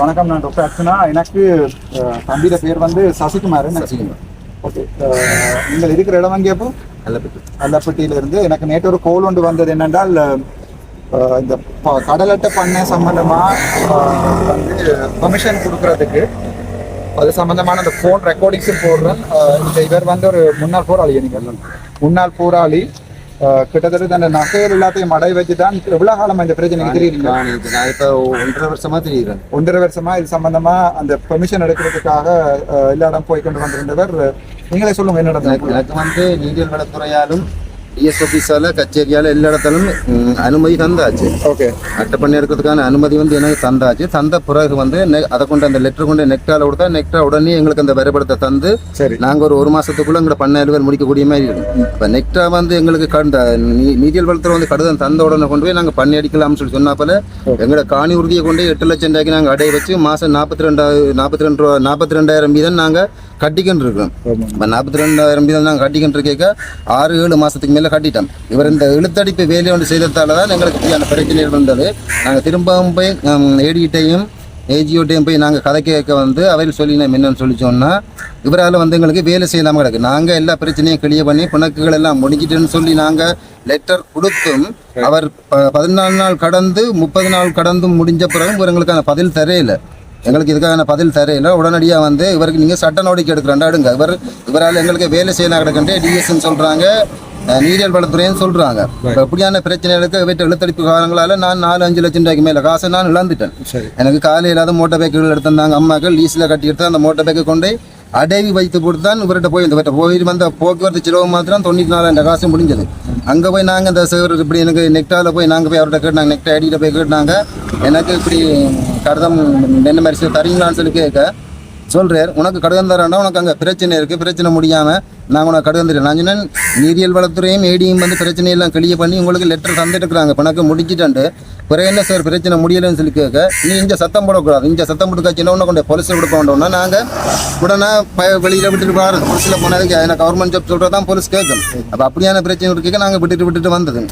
வணக்கம், நான் டாக்டர் அர்ச்சனா. எனக்கு தம்பியோட பேர் வந்து சசிகுமார். ஓகே, நீங்கள் இருக்கிற இடம் வாங்கி அப்போ அல்லப்பட்டியிலிருந்து எனக்கு நேற்று ஒரு கோல் ஒன்று வந்தது. என்னென்றால் இந்த கடல் அட்டை பண்ணை சம்பந்தமாக வந்து பெர்மிஷன் கொடுக்கறதுக்கு அது சம்பந்தமான அந்த ஃபோன் ரெக்கார்டிங்ஸும் போடுறேன். இந்த இவர் வந்து ஒரு முன்னாள் போராளி, நீங்கள் முன்னாள் போராளி. கிட்டத்தட்ட அந்த நகைகள் எல்லாத்தையும் அடை வச்சு தான் எவ்வளவு காலமா இந்த பிரச்சனைக்கு தெரியுங்க. நான் இப்போ 1.5 வருஷமா தெரியுறேன். 1.5 வருஷமா இது சம்பந்தமா அந்த பெர்மிஷன் எடுக்கிறதுக்காக எல்லா இடம் போய் கொண்டு வந்திருந்தவர். நீங்களே சொல்லுங்க என்ன நடந்தது. எனக்கு வந்து நீரியல் வளத்துறையாலும் டிஎஸ் ஆஃபீஸால கச்சேரியால எல்லா இடத்திலும் அனுமதி தந்தாச்சு. ஓகே, அட்டை பண்ணி எடுக்கிறதுக்கான அனுமதி வந்து எனக்கு தந்தாச்சு. தந்த பிறகு வந்து அதை கொண்டு அந்த லெட்டர் கொண்டு நெக்டால கொடுத்தா நெக்டா உடனே எங்களுக்கு அந்த வரைபடத்தை தந்து நாங்கள் ஒரு மாசத்துக்குள்ள எங்களை பண்ண அலுவல் முடிக்கக்கூடிய மாதிரி இருக்கும். இப்போ நெக்டா வந்து எங்களுக்கு நீரியல் வளத்துறை வந்து கடிதம் தந்த உடனே கொண்டு போய் நாங்கள் பண்ணி அடிக்கலாம்னு சொல்லி சொன்னா போல எங்களோட காணி உறுதியை கொண்டு 8 லட்சம் ரூபாய்க்கு நாங்கள் அடைய வச்சு மாசம் 42,000 வீதம் நாங்கள் கட்டிக்கிட்டு இருக்கோம். இப்போ 42,000 வீதம் நாங்கள் கட்டிக்கிட்டு இருக்க 6-7 மாசத்துக்கு மேலே கட்டிட்டோம். இவர் இந்த இழுத்தடிப்பு வேலையை ஒன்று செய்ததால தான் எங்களுக்கு அந்த பிரச்சனை இருந்தது. நாங்கள் திரும்பவும் போய் ஏடிட்டையும் ஏஜியோட்டையும் போய் நாங்கள் கதை கேட்க வந்து அவையில் சொல்லி நம்ம என்னன்னு சொல்லி சொன்னால் இவரால் வந்து எங்களுக்கு வேலை செய்யலாமல் கிடக்கு. நாங்கள் எல்லா பிரச்சனையும் கிளியர் பண்ணி பிணக்குகள் எல்லாம் முடிஞ்சிட்டுன்னு சொல்லி நாங்கள் லெட்டர் கொடுத்தும் அவர் 14 நாள் கடந்து 30 நாள் கடந்தும் முடிஞ்ச பிறகு எங்களுக்கான பதில் தரையில்லை. எங்களுக்கு இதுக்கான பதில் தரையில உடனடியாக வந்து இவருக்கு நீங்கள் சட்ட நடவடிக்கை எடுக்கிறாண்டாடுங்க. இவரால் எங்களுக்கு வேலை செய்யலாம் கிடக்குன்ட்டு டிஎஸ்ன்னு சொல்கிறாங்க, நீரியல் வளத்துறைன்னு சொல்கிறாங்க. இப்போ எப்படியான பிரச்சனைகளுக்கு வீட்டு இழுத்தடிப்பு காலங்களால் நான் 4-5 லட்சம் ரூபாய்க்கு மேலே காசை நான் இழந்துட்டேன். எனக்கு காலையில் இல்லாத மோட்டர் பைக்குகள் எடுத்திருந்தாங்க அம்மாக்கள், லீஸில் கட்டி எடுத்து அந்த மோட்டர் பைக்கை கொண்டு அடைவி வைத்து போட்டு தான் இவர்கிட்ட போய் வந்த போக்குவரத்து செலவு மாத்திரம் 94,000 காசு முடிஞ்சது. அங்கே போய் நாங்கள் இந்த சேவர் இப்படி எனக்கு நெக்டாவில் போய் நாங்கள் போய் அவர்கிட்ட கேட்டாங்க, நெக்டா ஐடியில் போய் கேட்டாங்க, எனக்கு இப்படி கடிதம் என்ன மாதிரி தரீங்களான்னு சொல்லி கேட்க சொல்கிறார், உனக்கு கடிதம் தரேன்டா, உனக்கு அங்கே பிரச்சனை இருக்குது, பிரச்சனை முடியாமல் நாங்கள் உனக்கு கடிதம் தரேன். நான் சொன்னேன் நீரியல் வளத்துறையும் ஏடியும் வந்து பிரச்சனையெல்லாம் கிளியர் பண்ணி உங்களுக்கு லெட்டர் தந்துட்டுருக்குறாங்க, கணக்கு முடிச்சுட்டாண்டு பிறகு என்ன சார் பிரச்சனை முடியலைன்னு சொல்லி கேட்க, நீ இங்கே சத்தம் போடக்கூடாது, இங்கே சத்தம் போட்டுக்காச்சுன்னா ஒன்று கொண்டு போலீஸில் கொடுக்க வேண்டோம்னா நாங்கள் உடனே வெளியில் விட்டுட்டு போகிறது. போலீஸில் போனதுக்கு எனக்கு கவர்மெண்ட் ஜாப் சொல்கிறது தான் போலீஸ் கேட்கும். அப்போ அப்படியான பிரச்சனை இருக்க நாங்கள் விட்டுட்டு வந்தது.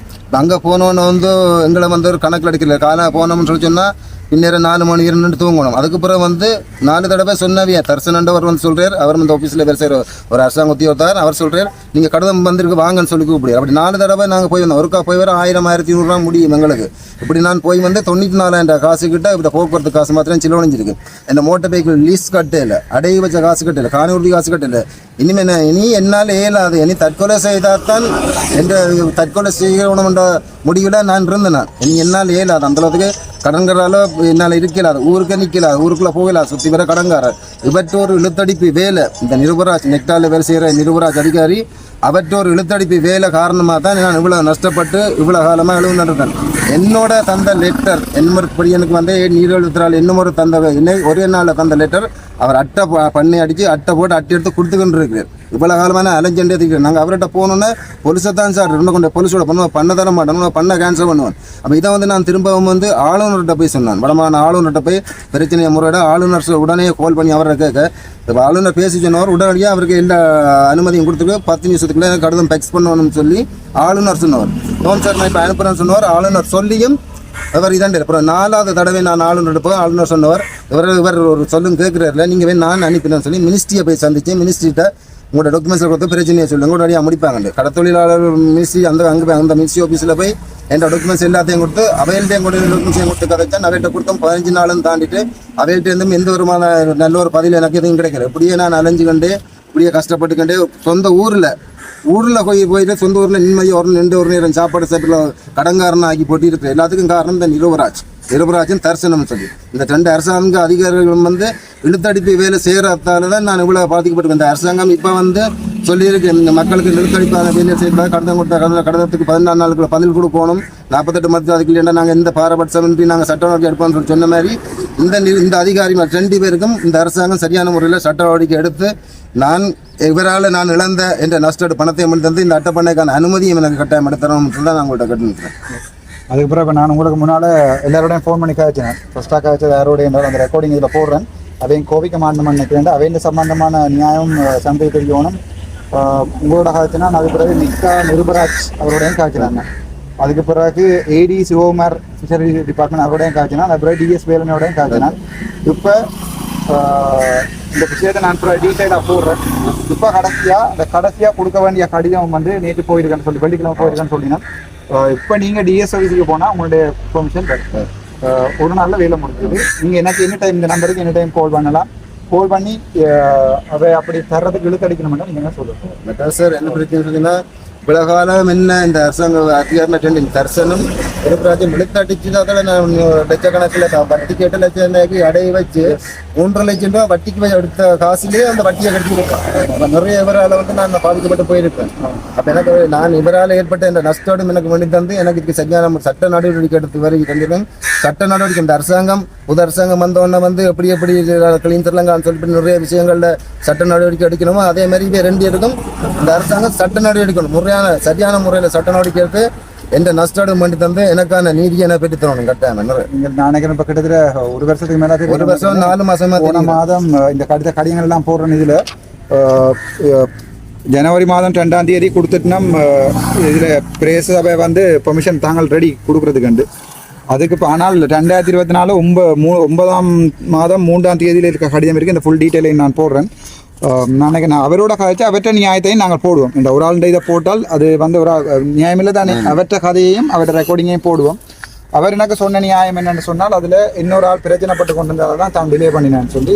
அங்கே போனோன்னு வந்து எங்களை வந்து ஒரு கணக்கில் எடுக்கல, காலையில் போனோம்னு சொல்லி சொன்னால் பின்னேரம் 4 மணி 2 தூங்கணும். அதுக்கு பிறகு வந்து 4 தடவை சொன்னவியா தர்சனண்டவர் வந்து சொல்கிறார், அவர் வந்து ஆஃபீஸில் வேறு செய்கிற ஒரு அரசாங்க உத்தியோகத்தார், அவர் சொல்கிறார் நீங்கள் கடிதம் வந்திருக்கு வாங்கன்னு சொல்லி கூப்பிடுறாரு. அப்படி 4 தடவை நாங்கள் போய் வந்தோம். ஒருக்கா போய் வர 1000-1500 ரூபா முடியும் எங்களுக்கு. இப்படி நான் போய் வந்து 94,000 காசு கிட்ட இப்படி போக்குவரத்து காசு மாத்திரம் சிலவணிஞ்சிருக்கு. இந்த மோட்டர் பைக்கில் லீஸ் கட்டல, அடைய வச்ச காசு கட்டல, காணி உறுதி காசு கட்டல. இனிமேல் இனி என்னால் இயலாது, இனி தற்கொலை செய்தால்தான் என்ற தற்கொலை செய்யணும்ன்ற முடிவில் நான் இருந்தேன். இனி என்னால் இயலாது, அந்தளவுக்கு கடன்காரால என்னால் இருக்கலாது, ஊருக்கு நிற்கலாது, ஊருக்குள்ளே போகலாது, சுற்றி வர கடன்காரர். இவற்றோரு இழுத்தடிப்பு வேலை இந்த நிருபராஜ் நெக்டாலில் வேலை செய்கிற நிருபராஜ் அதிகாரி அவற்றோரு இழுத்தடிப்பு வேலை காரணமாக தான் நான் இவ்வளோ நஷ்டப்பட்டு இவ்வளோ காலமாக எழுந்துருக்கேன். என்னோட தந்த லெட்டர் என்னப்படி எனக்கு வந்து நீர்வளத்துறையால் இன்னும் ஒரு தந்த ஒரே நாளில் தந்த லெட்டர் அவர் அட்டை பண்ணி அடித்து அட்டை போட்டு அட்டை எடுத்து கொடுத்துக்கிட்டு இருக்கிறார். இவ்வளோ காலமான அலைஞ்சண்டே இருக்கிறேன். நாங்கள் அவர்கிட்ட போனோன்னே போலீஸை தான் சார் இன்னும் கொண்டு போலீஸோட பண்ணுவோம், பண்ண தர மாட்டோம், பண்ண கேன்சல் பண்ணுவேன். அப்போ இதை வந்து நான் திரும்பவும் வந்து ஆளுநர்கிட்ட போய் சொன்னான். வடமான ஆளுநர்கிட்ட போய் பிரச்சனையை முறையிட ஆளுநர் உடனே கால் பண்ணி அவரை கேட்க, இப்போ ஆளுநர் பேசி சொன்னவர் உடனடியாக அவருக்கு எல்லா அனுமதியும் கொடுத்துட்டு 10 நிமிஷத்துக்குள்ளே எனக்கு கடிதம் ஃபெக்ஸ் பண்ணணும்னு சொல்லி ஆளுநர் சொன்னவர். நோன் சார் நான் இப்போ அனுப்புகிறேன்னு சொன்னவர். ஆளுநர் சொல்லியும் அவர் இதாண்டு அப்புறம் 4வது தடவை நான் ஆளுநர் போய் ஆளுநர் சொன்னவர் இவர் ஒரு சொல்லும் கேட்குறாருல, நீங்கள் நான் அனுப்பினேன்னு சொல்லி மினிஸ்ட்ரியை போய் சந்தித்தேன். மினிஸ்ட்ரிகிட்ட உங்களோட டாக்குமெண்ட்ஸில் கொடுத்து பிரச்சனையை சொல்லுங்க, உடனடியாக முடிப்பாங்க. கடத்தொழிலாளர் மினிஸ்ட்ரி அந்த மினிஸ்ட்ரி ஆஃபீஸில் போய் என் டாக்குமெண்ட்ஸ் எல்லாத்தையும் கொடுத்து அவையில்ட்டையும் கூட டாக்குமெண்ட்ஸையும் கொடுத்து கதைச்சேன். அவையிட்ட கொடுத்தோம் 15 நாளும் தாண்டிட்டு அவையிட்டேருந்தும் எந்த ஒரு நல்ல ஒரு பதில் எனக்கு எதுவும் கிடைக்கல. இப்படியே நான் அலைஞ்சுக்கண்டு இப்படியே கஷ்டப்பட்டுக்கண்டே சொந்த ஊரில் போயிட்டு சொந்த ஊரில் நிம்மதி ஒரு 2 நேரம் சாப்பாடு கடங்காரனாக ஆக்கி போட்டு இருக்கிற எல்லாத்துக்கும் காரணம் இந்த நிருபராஜன் தரிசனம் சொல்லி இந்த 2 அரசாங்க அதிகாரிகளும் வந்து இழுத்தடிப்பு வேலை செய்கிறதால தான் நான் இவ்வளோ பாதிக்கப்பட்டிருக்கேன். இந்த அரசாங்கம் இப்போ வந்து சொல்லியிருக்கு, இந்த மக்களுக்கு நிறுத்தடிப்பான வேலை செய்யறதா கடந்தத்துக்கு 14 நாளுக்குள்ள பதில் கொடுக்கணும், 48 மத்திய அதுக்கு இல்லைன்னா நாங்கள் எந்த பாரபட்சமின்றி நாங்கள் சட்ட நடவடிக்கை எடுப்போம்னு சொல்லி சொன்ன மாதிரி இந்த அதிகாரிகள் 2 பேருக்கும் இந்த அரசாங்கம் சரியான முறையில் சட்ட நடவடிக்கை எடுத்து இவரால் நான் இழந்த என்ற நஷ்ட பணத்தை தந்து இந்த அட்டைப்பண்ணைக்கான அனுமதியும் எனக்கு கட்டாயம் எடுத்தணும்னு தான் நான் உங்கள்கிட்ட கட்டுனுக்கிறேன். அதுக்கப்புறம் இப்போ நான் உங்களுக்கு முன்னால் எல்லாரோடையும் ஃபோன் பண்ணி காய்ச்சினேன். ஃபஸ்ட்டாக காய்ச்சது யாரோடைய அந்த ரெக்கார்டிங் இதில் போடுறேன். அவையும் கோபிக்க மாட்டோம்னு நினைக்கிறேன். அவையின் சம்பந்தமான நியாயம் சந்தை தெரியணும். உங்களோட காய்ச்சினா நான் அது பிறகு நிக்கா நிருபராஜ் அவரோடையும் காய்ச்சினாங்க. அதுக்கு பிறகு ஏடி சிவகுமார் ஃபிஷரி டிபார்ட்மெண்ட் அவரோடையும் காய்ச்சினான், அப்புறம் டிஎஸ் வேலனோடையும் காய்ச்சினான். இப்போ இந்த விஷயத்தை நான் டீட்டெயிலாக போடுறேன். இப்போ கடைசியாக கொடுக்க வேண்டிய கடிதம் வந்து நேற்று போயிருக்கேன்னு சொல்லி வெள்ளிக்கிழமை போயிருக்கேன்னு சொல்லினா, இப்போ நீங்கள் டிஎஸ் ஆஃபீஸுக்கு போனால் உங்களுடைய பெர்மிஷன் ஒரு நாளில் வேலை முடிஞ்சது. நீங்கள் எனக்கு எனி டைம் இந்த நம்பருக்கு எனி டைம் கால் பண்ணலாம். கால் பண்ணி அதை அப்படி தர்றதுக்கு இழுத்தடிக்கணும்னா நீங்கள் சொல்லுங்கள் சார். என்ன பிரச்சனை இவ்வளவு என்ன இந்த அரசாங்க அதிகாரம் தர்சனம் ஒரு விழுத்தடிச்சு நான் லட்சக்கணக்கில் வட்டி கேட்ட லட்சம் அடைய வச்சு 3.5 லட்சம் ரூபாய் வட்டிக்கு எடுத்த காசுலேயே அந்த வட்டியை கட்டிருக்கேன். நிறைய இவரால் வந்து நான் பாதிக்கப்பட்டு போயிருப்பேன். அப்போ எனக்கு நான் இவரால் ஏற்பட்ட இந்த நஷ்டோடும் எனக்கு வேண்டி தந்து எனக்கு இதுக்கு சரியான சட்ட நடவடிக்கை எடுத்து வரை தந்துருக்கேன். சட்ட நடவடிக்கை இந்த அரசாங்கம் புது அரசாங்கம் வந்தோடனே வந்து எப்படி கிளீன் தரலாங்கன்னு சொல்லிட்டு நிறைய விஷயங்களில் சட்ட நடவடிக்கை எடுக்கணுமோ அதே மாதிரி இவை 2 இருக்கும். இந்த அரசாங்கம் சட்ட நடவடிக்கை எடுக்கணும், சரியான முறையில் சட்ட நடவடிக்கை எடுத்து எந்த நஷ்டம் பண்ணி தந்து எனக்கான நீதியை என்ன பெற்று தரணும் கட்டாயம். நான் நினைக்கிறேன் இப்போ கிட்டத்தட்ட ஒரு வருஷத்துக்கு மேலே 1 வருஷம் 4 மாசமா போன மாதம் இந்த கடிதங்கள் எல்லாம் போடுற இதில் ஜனவரி மாதம் 2ஆம் தேதி கொடுத்துட்டுனா இதில் பிரேச சபை வந்து பெர்மிஷன் தாங்கள் ரெடி கொடுக்குறதுக்கு. அதுக்கு இப்போ ஆனால் 2024 9ஆம் மாதம் 3ஆம் தேதியில் இருக்க கடிதம் இருக்குது. இந்த ஃபுல் டீட்டெயிலையும் நான் போடுறேன். நான் அவரோட கதைச்சு அவற்ற நியாயத்தையும் நாங்கள் போடுவோம். இந்த ஒரு ஆளுடைய இதை போட்டால் அது வந்து ஒரு நியாயமில்லை தானே. அவற்ற கதையையும் அவற்ற ரெக்கார்டிங்கையும் போடுவோம். அவர் எனக்கு சொன்ன நியாயம் என்னென்னு சொன்னால் அதில் இன்னொரு ஆள் பிரச்சனைப்பட்டு கொண்டு வந்தால் தான் தான் டிலே பண்ணினான்னு சொல்லி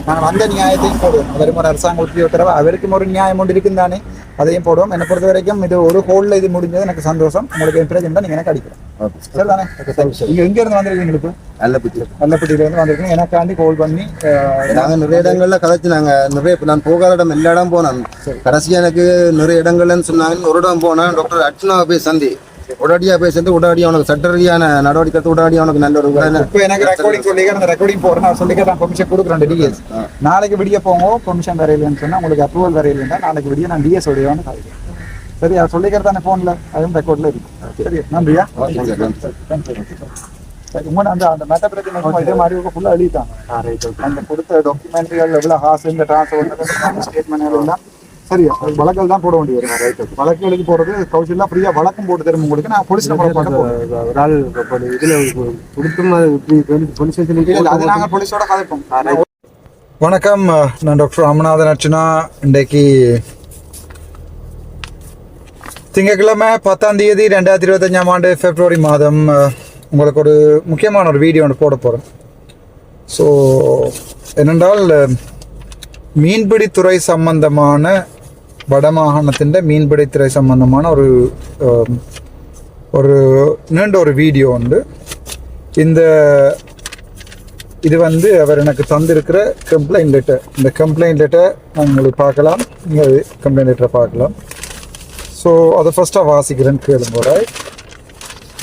நாங்கள் அந்த நியாயத்தையும் போடுவோம். அவருக்கு ஒரு அரசாங்க உத்தரவு அவருக்கும் ஒரு நியாயம் ஒன்று இருக்கும் தானே, அதையும் போடுவோம். என்னை பொறுத்த வரைக்கும் இது ஒரு ஹோலில் இது முடிஞ்சது எனக்கு சந்தோஷம். உங்களுக்கு பிரச்சனை தான் நீங்கள் எனக்கு அடிக்கிறேன். சரி தானே. நீங்கள் எங்கேருந்து வந்திருக்கீங்க? உங்களுக்கு நல்லப்பட்டியிலேருந்து வந்திருக்கீங்க. எனக்காண்டி கால் பண்ணி நாங்கள் நிறைய இடங்கள்ல கதைச்சு நான் போகாத இடம் எல்லா இடம் போனேன். கடைசியாக எனக்கு நிறைய இடங்கள்னு சொன்னாங்க. ஒரு இடம் போனேன், டாக்டர் அர்ச்சனா போய் சந்தி உடனடியாக போய் சேர்ந்து உடனடியாக அவனுக்கு சட்ட ரீதியான நடவடிக்கை உடனடியாக அவனுக்கு நல்ல ஒரு இப்போ எனக்கு ரெக்கார்டிங் சொல்லிக்கிறேன். அந்த ரெக்கார்டிங் போடுறேன். நான் சொல்லிக்கிறேன் பெர்மிஷன் கொடுக்குறேன். டிஎஸ் நாளைக்கு விடிய போங்க. பெர்மிஷன் வரையில்லைன்னு சொன்னால் உங்களுக்கு அப்ரூவல் வரையில்லைன்னா நாளைக்கு விடிய நான் டிஎஸ் உடையவான்னு காய்க்கிறேன். சரி, அதை சொல்லிக்கிறதானே ஃபோனில் அதுவும் ரெக்கார்டில் இருக்கு. சரி, நன்றியா. உண்மை அந்த மெட்ட பிரச்சனை இதே மாதிரி ஃபுல்லாக எழுதிட்டாங்க. அந்த கொடுத்த டாக்குமெண்ட்ரிகள் எவ்வளோ காசு இந்த டிரான்ஸ்ஃபர் ஸ்டேட்மெண்ட் எல்லாம் சரியா வழக்கல் தான் போட வேண்டியது. வழக்குகளுக்கு போறது கௌசல்யா ஃப்ரீயா வழக்கம் போட்டு தரும் உங்களுக்கு. நான் போலீஸ் ஒரு ஆள் இதுல கொடுத்தும் அது நாங்கள் போலீஸோட கதைப்போம். வணக்கம், நான் டாக்டர் ராமநாதன் அர்ச்சனா. இன்றைக்கு திங்கட்கிழமை 10ஆம் தேதி 2025ஆம் ஆண்டு பிப்ரவரி மாதம் உங்களுக்கு ஒரு முக்கியமான ஒரு வீடியோ ஒன்று போட போகிறேன். ஸோ என்னென்றால் மீன்பிடித்துறை சம்பந்தமான வடமாகாணத்தின் மீன்பிடித்துறை சம்பந்தமான ஒரு நீண்ட ஒரு வீடியோ உண்டு. இது வந்து அவர் எனக்கு தந்திருக்கிற கம்ப்ளைண்ட் லெட்டர். இந்த கம்ப்ளைண்ட் லெட்டர் நான் உங்களுக்கு பார்க்கலாம். நீங்கள் கம்ப்ளைண்ட் லெட்டரை பார்க்கலாம். ஸோ அதை ஃபஸ்ட்டாக வாசிக்கிறேன்னு கேளுங்க.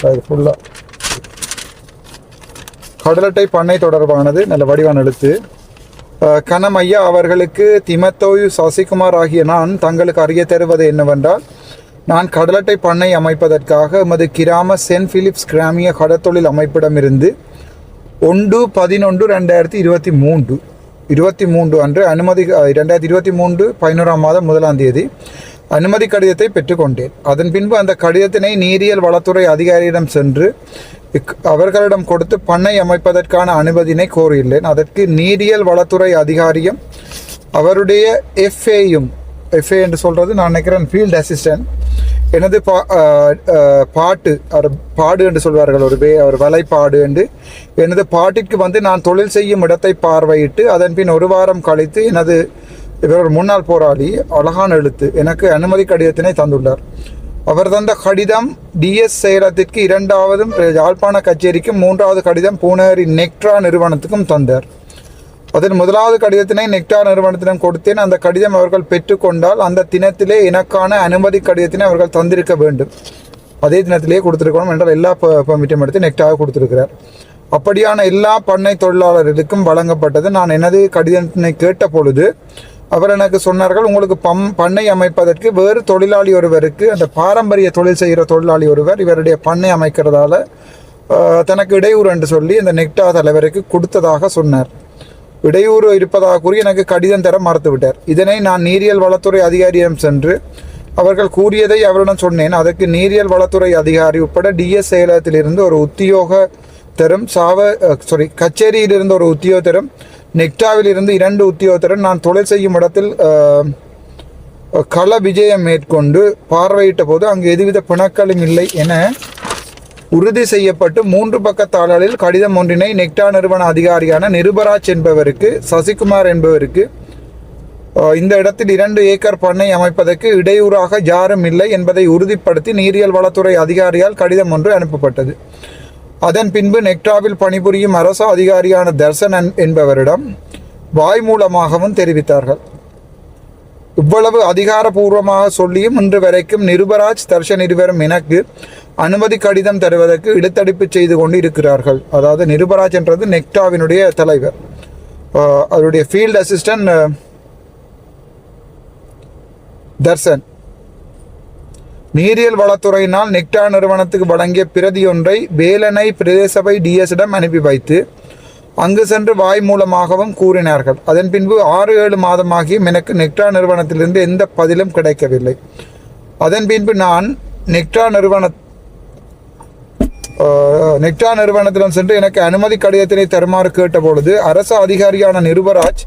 அது ஃபுல்லாக கடலட்டை பண்ணை தொடர்பானது. நல்ல வடிவான எழுத்து. கனமையா அவர்களுக்கு திமத்தோயு சசிகுமார் ஆகிய நான் தங்களுக்கு அறிய தருவது என்னவென்றால், நான் கடலட்டை பண்ணை அமைப்பதற்காக எமது கிராம சென்ட் பிலிப்ஸ் கிராமிய கடற்தொழில் அமைப்பிடமிருந்து 1/11/2023 அன்று அனுமதி 2023 11ஆம் மாதம் 1ஆம் தேதி அனுமதி கடிதத்தை பெற்றுக்கொண்டேன். அதன் பின்பு அந்த கடிதத்தினை நீரியல் வளத்துறை அதிகாரியிடம் சென்று அவர்களிடம் கொடுத்து பண்ணை அமைப்பதற்கான அனுமதியினை கோரியுள்ளேன். அதற்கு நீரியல் வளத்துறை அதிகாரியும் அவருடைய எஃப்ஏ என்று சொல்கிறது நான் நினைக்கிறேன் ஃபீல்டு அசிஸ்டன்ட் எனது பாடு என்று சொல்வார்கள், ஒரு வலைப்பாடு என்று எனது பாட்டிற்கு வந்து நான் தொழில் செய்யும் இடத்தை பார்வையிட்டு அதன் பின் 1 வாரம் கழித்து இவர் ஒரு முன்னாள் போராளி அழகான எழுத்து எனக்கு அனுமதி கடிதத்தினை தந்துள்ளார். அவர் தந்த கடிதம் டிஎஸ் செயலகத்திற்கு 2வது யாழ்ப்பாண கச்சேரிக்கும் 3வது கடிதம் பூனேரி நெக்ட்ரா நிறுவனத்துக்கும் தந்தார். அதில் 1வது கடிதத்தினை நெக்ட்ரா நிறுவனத்திடம் கொடுத்தேன். அந்த கடிதம் அவர்கள் பெற்றுக்கொண்டால் அந்த தினத்திலே எனக்கான அனுமதி கடிதத்தினை அவர்கள் தந்திருக்க வேண்டும். அதே தினத்திலேயே கொடுத்துருக்கணும் என்றால் எல்லா பெர்மிட்டும் எடுத்து நெக்டாக கொடுத்துருக்கிறார். அப்படியான எல்லா பண்ணை தொழிலாளர்களுக்கும் வழங்கப்பட்டது. நான் எனது கடிதத்தினை கேட்ட பொழுது அவர் எனக்கு சொன்னார்கள், உங்களுக்கு பண்ணை அமைப்பதற்கு வேறு தொழிலாளி ஒருவருக்கு, அந்த பாரம்பரிய தொழில் செய்கிற தொழிலாளி ஒருவர் இவருடைய பண்ணை அமைக்கிறதால தனக்கு இடையூறு என்று சொல்லி இந்த நெக்டா தலைவருக்கு கொடுத்ததாக சொன்னார். இடையூறு இருப்பதாக கூறி எனக்கு கடிதம் தர மறுத்துவிட்டார். இதனை நான் நீரியல் வளத்துறை அதிகாரியிடம் சென்று அவர்கள் கூறியதை அவரிடம் சொன்னேன். அதற்கு நீரியல் வளத்துறை அதிகாரி உட்பட டிஎஸ் செயலகத்திலிருந்து ஒரு உத்தியோகத்தரும் கச்சேரியிலிருந்து ஒரு உத்தியோகத்தரும் நெக்டாவில் இருந்து 2 உத்தியோகத்தரும் நான் தொழில் செய்யும் இடத்தில் கள விஜயம் மேற்கொண்டு பார்வையிட்ட போது அங்கு எதுவித பிணக்களும் இல்லை என உறுதி செய்யப்பட்டு 3 பக்கத்தாளரில் கடிதம் ஒன்றினை நெக்டா நிறுவன அதிகாரியான நிருபராஜ் என்பவருக்கு சசிகுமார் என்பவருக்கு இந்த இடத்தில் 2 ஏக்கர் பண்ணை அமைப்பதற்கு இடையூறாக யாரும் இல்லை என்பதை உறுதிப்படுத்தி நீரியல் வளத்துறை அதிகாரியால் கடிதம் ஒன்று அனுப்பப்பட்டது. அதன் பின்பு நெக்டாவில் பணிபுரியும் அரசு அதிகாரியான தர்சன் என்பவரிடம் வாய் மூலமாகவும் தெரிவித்தார்கள். இவ்வளவு அதிகாரபூர்வமாக சொல்லியும் இன்று வரைக்கும் நிருபராஜ் தர்ஷன் இருவரும் எனக்கு அனுமதி கடிதம் தருவதற்கு இழுத்தடிப்பு செய்து கொண்டு இருக்கிறார்கள். அதாவது நிருபராஜ் என்றது நெக்டாவினுடைய தலைவர், அவருடைய ஃபீல்டு அசிஸ்டன்ட் தர்சன். நீரியல் வளத்துறையினால் நெக்டா நிறுவனத்துக்கு வழங்கிய பிரதி ஒன்றை வேலனை பிரதேசபை டிஎஸிடம் அனுப்பி வைத்து அங்கு சென்று வாய் மூலமாகவும் கூறினார்கள். அதன் பின்பு 6-7 மாதமாகியும் எனக்கு நெக்டா நிறுவனத்திலிருந்து எந்த பதிலும் கிடைக்கவில்லை. அதன் பின்பு நான் நெக்டா நிறுவனத்திடம் சென்று எனக்கு அனுமதி கடிதத்தினை தருமாறு கேட்டபொழுது அரசு அதிகாரியான நிருபராஜ்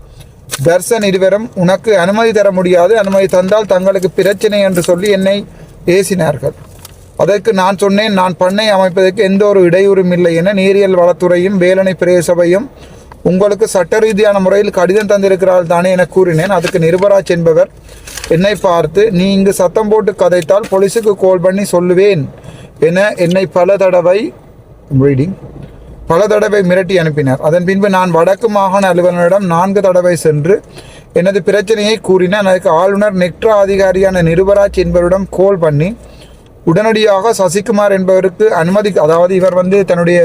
தர்சன் இருவரும் உனக்கு அனுமதி தர முடியாது, அனுமதி தந்தால் தங்களுக்கு பிரச்சனை என்று சொல்லி என்னை ஏசினார்கள். அதற்கு நான் சொன்னேன், நான் பண்ணை அமைப்பதற்கு எந்த ஒரு இடையூறும் இல்லை என நீரியல் வளத்துறையும் வேலனை பிரதேசபையும் உங்களுக்கு சட்ட ரீதியான முறையில் கடிதம் தந்திருக்கிறார்கள் தானே என கூறினேன். அதுக்கு நிருபராஜ் என்பவர் என்னை பார்த்து, நீ இங்கு சத்தம் போட்டு கதைத்தால் போலீஸுக்கு கால் பண்ணி சொல்லுவேன் என என்னை பல தடவை மிரட்டி அனுப்பினார். அதன் பின்பு நான் வடக்கு மாகாண அலுவலரிடம் 4 தடவை சென்று எனது பிரச்சனையை கூறினேன். அதுக்கு ஆளுநர் நெக்டா அதிகாரியான நிருபராஜ் என்பவரிடம் கால் பண்ணி உடனடியாக சசிகுமார் என்பவருக்கு அனுமதி, அதாவது இவர் தன்னுடைய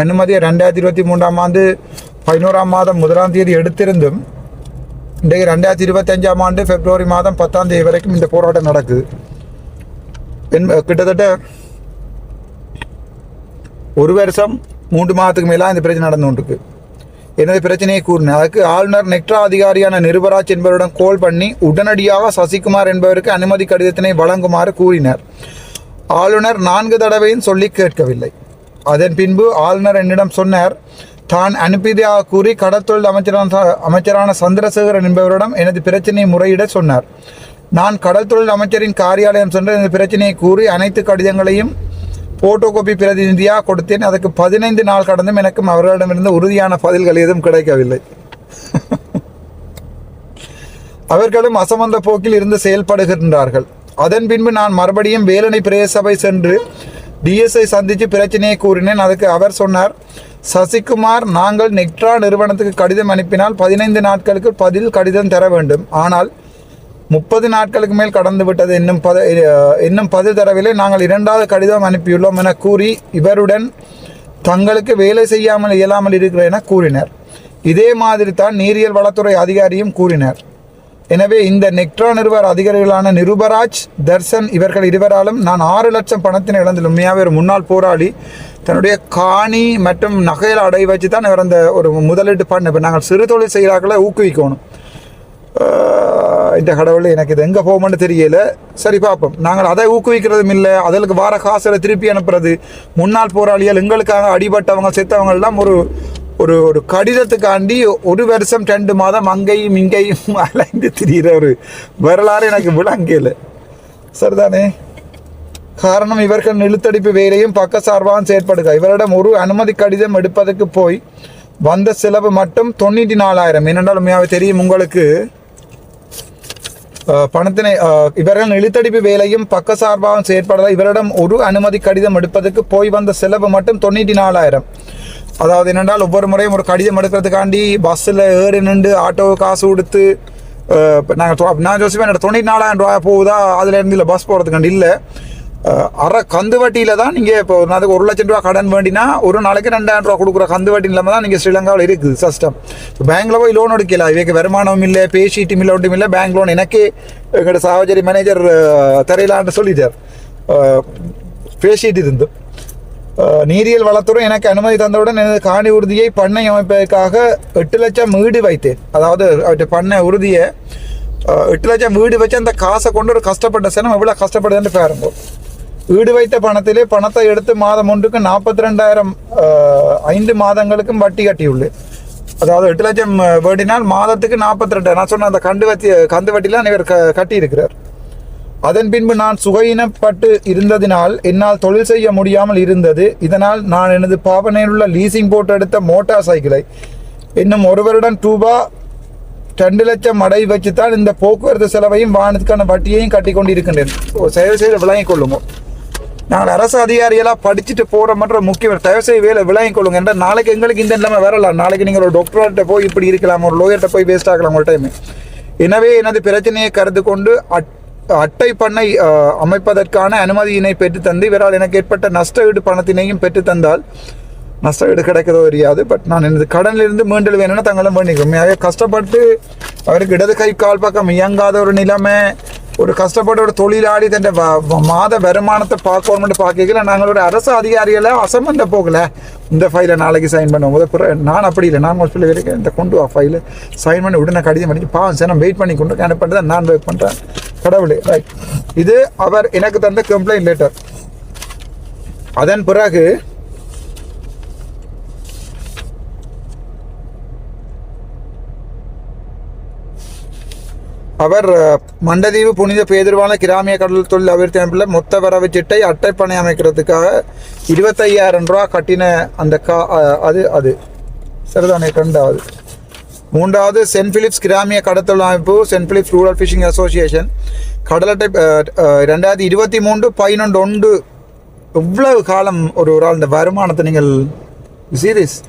அனுமதியை 2023ஆம் ஆண்டு 11ஆம் மாதம் 1ஆம் தேதி எடுத்திருந்தும் இன்றைக்கு 2025ஆம் ஆண்டு பிப்ரவரி மாதம் 10ஆம் தேதி வரைக்கும் இந்த போராட்டம் நடக்குது. கிட்டத்தட்ட 1 வருஷம் 3 மாதத்துக்கு மேலே இந்த பிரச்சனை நடந்து கொண்டிருக்கு. எனது பிரச்சனையை கூறினேன். அதுக்கு ஆளுநர் நெக்டா அதிகாரியான நிருபராஜ் என்பவரிடம் கால் பண்ணி உடனடியாக சசிகுமார் என்பவருக்கு அனுமதி கடிதத்தினை வழங்குமாறு கூறினார். ஆளுநர் 4 தடவையும் சொல்லி கேட்கவில்லை. அதன் பின்பு ஆளுநர் என்னிடம் சொன்னார், தான் அனுப்பியதாக கூறி கடற்தொழில் அமைச்சரான சந்திரசேகரன் என்பவரிடம் எனது பிரச்சனையை முறையிட சொன்னார். நான் கடல் தொழில் அமைச்சரின் காரியாலயம் சென்று எனது பிரச்சனையை கூறி அனைத்து கடிதங்களையும் போட்டோ காப்பி பிரதிநிதியாக கொடுத்தேன். அதுக்கு 15 நாள் கடந்தும் எனக்கும் அவர்களிடமிருந்து உறுதியான பதில்கள் எதுவும் கிடைக்கவில்லை. அவர்களும் அசமந்த போக்கில் இருந்து செயல்படுகின்றார்கள். அதன் பின்பு நான் மறுபடியும் வேலனை பிரதேசபை சென்று டிஎஸ்ஐ சந்தித்து பிரச்சனையை கூறினேன். அதுக்கு அவர் சொன்னார், சசிகுமார், நாங்கள் நெக்டா நிறுவனத்துக்கு கடிதம் அனுப்பினால் 15 நாட்களுக்கு பதில் கடிதம் தர வேண்டும். ஆனால் 30 நாட்களுக்கு மேல் கடந்து விட்டது, இன்னும் பதில் தரவில்லை. நாங்கள் 2வது கடிதம் அனுப்பியுள்ளோம் என கூறி இவருடன் தங்களுக்கு வேலை செய்யாமல் இயலாமல் இருக்கிறேன் என கூறினர். இதே மாதிரி தான் நீரியல் வளத்துறை அதிகாரியும் கூறினர். எனவே இந்த நெக்டா நிறுவன அதிகாரிகளான நிருபராஜ், தர்சன் இவர்கள் இருவராலும் நான் 6 லட்சம் பணத்தினை இழந்துள்ளேன். உண்மையாகவே ஒரு முன்னாள் போராளி தன்னுடைய காணி மற்றும் நகையில் அடை வச்சு தான் இவர் அந்த ஒரு முதலீட்டு பண்ண. இப்போ நாங்கள் சிறு தொழில் செய்கிறார்களை ஊக்குவிக்கணும். இந்த கடவுள் எனக்கு இது எங்கே போகும்னு தெரியல. சரி பார்ப்போம். நாங்கள் அதை ஊக்குவிக்கிறதும் இல்லை, அதற்கு வார காசில் திருப்பி அனுப்புறது. முன்னாள் போராளிகள் எங்களுக்காக அடிபட்டவங்க செத்தவங்கெல்லாம் ஒரு ஒரு ஒரு கடிதத்துக்காண்டி 1 வருஷம் 2 மாதம் அங்கேயும் இங்கேயும் அலைந்து திரிகிற ஒரு வரலாறு எனக்கு விளங்கல. சரிதானே? காரணம், இவர்கள் இழுத்தடிப்பு வேலையும் பக்கசார்பாகவும் செயற்படுக. இவரிடம் ஒரு அனுமதி கடிதம் எடுப்பதற்கு போய் வந்த செலவு மட்டும் 94,000. என்னென்றால் உண்மையாகவே தெரியும் உங்களுக்கு, பணத்தினை இவர்கள் இழுத்தடிப்பு வேலையும் பக்கசார்பாகவும் செயற்படுக. இவரிடம் ஒரு அனுமதி கடிதம் எடுப்பதற்கு போய் வந்த செலவு மட்டும் 94,000. அதாவது என்னென்றால் ஒவ்வொரு முறையும் ஒரு கடிதம் எடுக்கிறதுக்காண்டி பஸ்ஸில் ஏறி நின்று ஆட்டோ காசு கொடுத்து நான் யோசிப்பேன், 94,000 ரூபாய் போகுதா அதுலேருந்து இல்லை பஸ் போகிறதுக்காண்டி இல்லை, அரை கந்து வட்டியில் தான் நீங்கள் இப்போ ஒரு நாளைக்கு 1 லட்சம் ரூபா கடன் வேண்டினா ஒரு நாளைக்கு 2,000 ரூபா கொடுக்குற கந்து வட்டி இல்லாமல் தான் நீங்கள் ஸ்ரீலங்காவில் இருக்குது சிஸ்டம். இப்போ பேங்க்கில் போய் லோன் எடுக்கலாம், இவைக்கு வருமானம் இல்லை, பேஷீட்டும் இல்லை, ஒன்றும் இல்லை. பேங்க் லோன் எனக்கே எங்களோட சாவச்சேரி மேனேஜர் தரையிலான்னு சொல்லிட்டார். பேஷீட் இருந்து நீரியல் வளத்துறை எனக்கு அனுமதி தந்தவுடன் எனது காணி உறுதியை பண்ணை அமைப்பதற்காக 8 லட்சம் ஈடு வைத்தேன். அதாவது அவற்றை பண்ணை உறுதியை 8 லட்சம் வீடு வச்சு அந்த காசை கொண்டு ஒரு கஷ்டப்பட்ட சனம் எவ்வளோ கஷ்டப்படுதுன்னு பாருங்க. வீடு வைத்த பணத்திலே பணத்தை எடுத்து மாதம் ஒன்றுக்கு 42,000 5 மாதங்களுக்கும் வட்டி கட்டியுள்ளு. அதாவது 8 லட்சம் வேடினால் மாதத்துக்கு 42. நான் சொன்ன அந்த கந்து வட்டிலாம் இவர் கட்டியிருக்கிறார். அதன் பின்பு நான் சுகையினப்பட்டு இருந்ததினால் என்னால் தொழில் செய்ய முடியாமல் இருந்தது. இதனால் நான் எனது பாவனையில் உள்ள லீசிங் போட்டு எடுத்த மோட்டார் சைக்கிளை இன்னும் 1 வருடம் ரூபாய் 2 லட்சம் அடை வச்சுத்தான் இந்த போக்குவரத்து செலவையும் வாகனத்துக்கான வட்டியையும் கட்டி கொண்டு இருக்கின்றேன். தயவுசெய்து விளங்கிக் கொள்ளுங்க. நாங்கள் அரசு அதிகாரிகளாக படிச்சுட்டு போகிறோம்ன்ற முக்கியம். தயவுசெய்து வேலை விளங்கிக் கொள்ளுங்க. என்ற நாளைக்கு எங்களுக்கு இந்த நிலைமை வரலாம். நாளைக்கு நீங்கள் ஒரு டாக்டர்கிட்ட போய் இப்படி இருக்கலாம், ஒரு லோயர்கிட்ட போய் வேஸ்ட் ஆகலாம் ஒரு டைம். எனவே எனது பிரச்சனையை கருத்து கொண்டு அட்டை பண்ணை அமைப்பதற்கான அனுமதியினை பெற்றுத்தந்து இவரால் எனக்கு ஏற்பட்ட நஷ்ட ஈடு பணத்தினையும் பெற்றுத்தந்தால் நஷ்ட ஈடு கிடைக்கிறதோ தெரியாது. பட் நான் எனது கடனிலிருந்து மீண்டல் வேணும்னா தங்களும் வேண்டிக்கிறோம். கஷ்டப்பட்டு அவருக்கு இடது கை கால் பக்கம் இயங்காத ஒரு நிலைமை, ஒரு கஷ்டப்பட்ட ஒரு தொழிலாளி தன் மாத வருமானத்தை பார்க்கணும்னு பார்க்கல. நாங்கள் ஒரு அரசு அதிகாரிகளை அசம்பந்த போகல. இந்த ஃபைலை நாளைக்கு சைன் பண்ணுவோம். நான் அப்படி இல்லை, நான் ஹாஸ்பிட்டல் வரைக்கும் இந்த கொண்டு வா ஃபைலு சைன் பண்ணி உடனே கடிதம் பண்ணிச்சு பாவம் சார் நான் வெயிட் பண்ணி கொண்டு அனுப்பிட்டு தான் நான் வெயிட் பண்ணுறேன். கடவுளே ரைட். இது அவர் எனக்கு தந்த கம்ப்ளைண்ட் லெட்டர். அதன் பிறகு அவர் மண்டதீவு புனித பேதுருவான கிராமிய கடல் தொழில் அபிவிருத்தி அமைப்பில் மொத்த வரவு சிட்டை அட்டைப்பணை அமைக்கிறதுக்காக 25,000 ரூபா கட்டின அந்த அது சரிதானே. 2வது 3வது சென்ட் பிலிப்ஸ் கிராமிய கடத்தொழில் அமைப்பு, saint Philips rural fishing association கடல் அட்டை 2023-11 இவ்வளவு காலம் ஒரு ஆள் இந்த வருமானத்தை நீங்கள் சீரியஸ்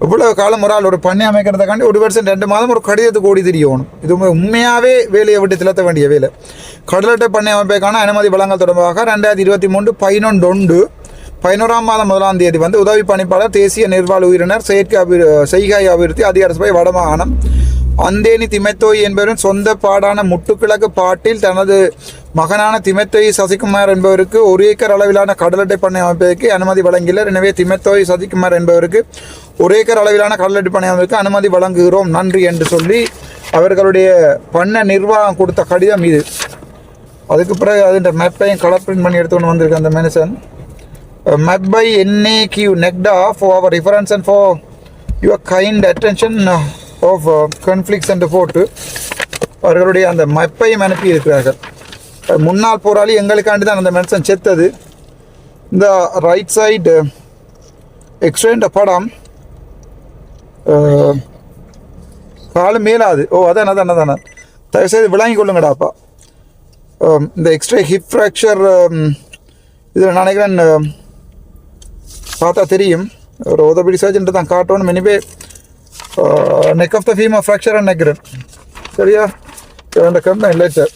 இவ்வளவு காலம் ஒரு ஆள் ஒரு பண்ணை அமைக்கிறதுக்காண்டி 1 வருஷம் 2 மாதம் ஒரு கடிதத்துக்கு ஓடி தெரியணும். இது உண்மையாகவே வேலையை விட்டு திலத்த வேண்டிய வேலை. கடல் அட்டை பண்ணை அமைப்பதற்கான அனுமதி வழங்கல் தொடர்பாக 2023-11 மாதம் 1ஆம் தேதி வந்து உதவி பணிப்பாளர் தேசிய நிர்வாக உயிரினர் செய்கை அபிவிருத்தி அதிகார சபை வடமாகாணம் அந்தேனி திமைத்தோய் என்பவரின் சொந்த பாடான முட்டுக்கிழக்கு பாட்டில் தனது மகனான திமைத்தோய் சசிகுமார் என்பவருக்கு 1 ஏக்கர் அளவிலான கடல் அட்டை பண்ணை அமைப்பதற்கு அனுமதி வழங்கினர். எனவே திமைத்தோய் சசிகுமார் என்பவருக்கு 1 ஏக்கர் அளவிலான கடல் அட்டை பண்ணை அமைப்பதற்கு அனுமதி வழங்குகிறோம் நன்றி என்று சொல்லி அவர்களுடைய பண்ண நிர்வாகம் கொடுத்த கடிதம் இது. அதுக்கு பிறகு அதுன்ற மேப்பையும் கலர் பிரிண்ட் பண்ணி எடுத்துக்கொண்டு வந்திருக்கு அந்த மனுஷன். Map by NAQ NECDA for our reference and for your kind attention of conflicts and போட்டு அவர்களுடைய அந்த மேப்பையும் அனுப்பி இருக்கிறார்கள். முன்னாள் போராளி எங்களுக்காண்டி தான் அந்த மனுஷன் செத்தது. இந்த ரைட் சைடு எக்ஸ்ட்ரேண்ட படம் காலம் மேலாது. அதான் தயவுசெய்து விளங்கி கொள்ளுங்கடாப்பா. இந்த எக்ஸ்ட்ரா ஹிப் ஃப்ராக்சர் இதில் நினைக்கிறேன் பார்த்தா தெரியும். ஒரு உதவி சர்ஜன்ட்டு தான் காட்டணும். Anyway neck of the femur fracture நினைக்கிறேன். சரியா இந்த கம்ப்ளைண்ட் லெட்டர்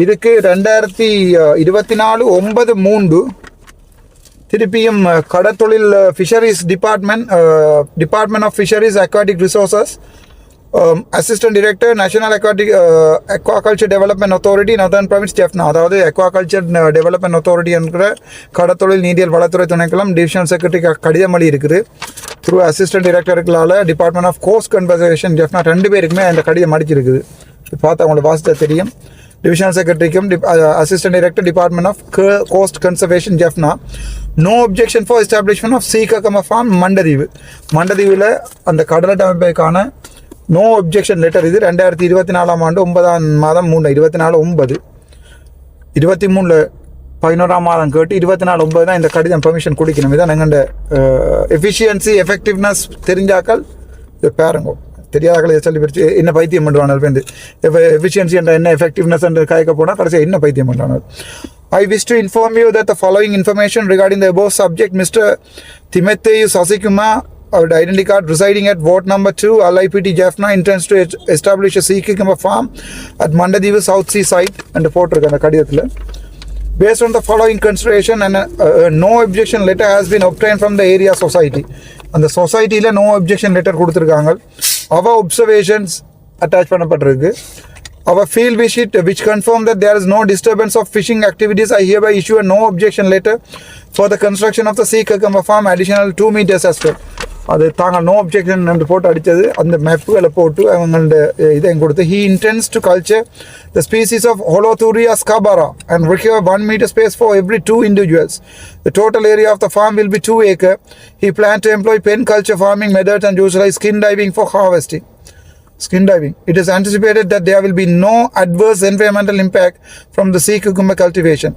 இதுக்கு 2024-9/3 திருப்பியும் கடற்தொழில் fisheries department of fisheries aquatic resources assistant director national aquaculture development authority northern province Jaffna. அதாவது அக்வாகல்ச்சர் டெவலப்மெண்ட் அத்தாரிட்டி என்கிற கடற்தொழில் நீதியல் வளத்துறை துணைக்களம் டிவிஷனல் செக்ரட்டரி கடிதம் அளி இருக்குது. த்ரூ அசிஸ்டன்ட் டைரக்டருக்களால் department of coast conservation Jaffna 2 பேருக்குமே அந்த கடிதம் அடிச்சிருக்குது. பார்த்து அவங்களுக்கு வாசித்தா தெரியும். டிவிஷனல் செக்ரட்டரிக்கும் assistant director department of coast conservation Jaffna. No objection for establishment of சீககம ஃபார்ம் மண்டதீவில் அந்த கடல் அமைப்பதற்கான நோ அப்ஜெக்ஷன் லெட்டர். இது 2024 ஆண்டு 9ஆம் மாதம் 24/9 23 11ஆம் மாதம் கேட்டு 24/9 தான் இந்த கடிதம் பெர்மிஷன் கொடுக்கணும். இதான் எங்கள்ட எஃபிஷியன்சி எஃபெக்டிவ்னஸ் தெரிஞ்சாக்கள் இது பாருங்க. தெரியாதாக்கள் சொல்லி பிரிச்சு என்ன பைத்தியம் பண்ணுவாங்க. இப்போ எஃபிஷியன்சி என்ற என்ன எஃபெக்டிவ்னஸ் என்று காய்க்க போனால் கடைசியாக என்ன பைத்தியம் பண்ணுவாங்க. I wish to inform you that the following information regarding the above subject, Mr. Thimetheyu Sasikumar, our identity card residing at ward number 2, LIPT Jaffna, intends to establish a Sikikama farm at Mandadivu South Sea site and report Kadiyatla. Based on the following consideration, and no objection letter has been obtained from the area society. And the society no objection letter கொடுத்துருக்காங்க. Our observations attach பண்ணப்பட்டிருக்கு. Our field visit, which confirmed that there is no disturbance of fishing activities, I hereby issue a no objection letter for the construction of the sea cucumber farm additional 2 meters as well. அது தாங்க no objection என்று போட்டு அடித்தது அந்த மெப்புகளை போட்டு அவங்களோட இதையும் கொடுத்து he intends to culture the species of Holothuria scabara and require 1 meter space for every 2 individuals. The total area of the farm will be 2 acres. He planned to employ pen culture farming methods and utilize skin diving for harvesting. Skin diving. It is anticipated that there will be no adverse environmental impact from the sea cucumber cultivation.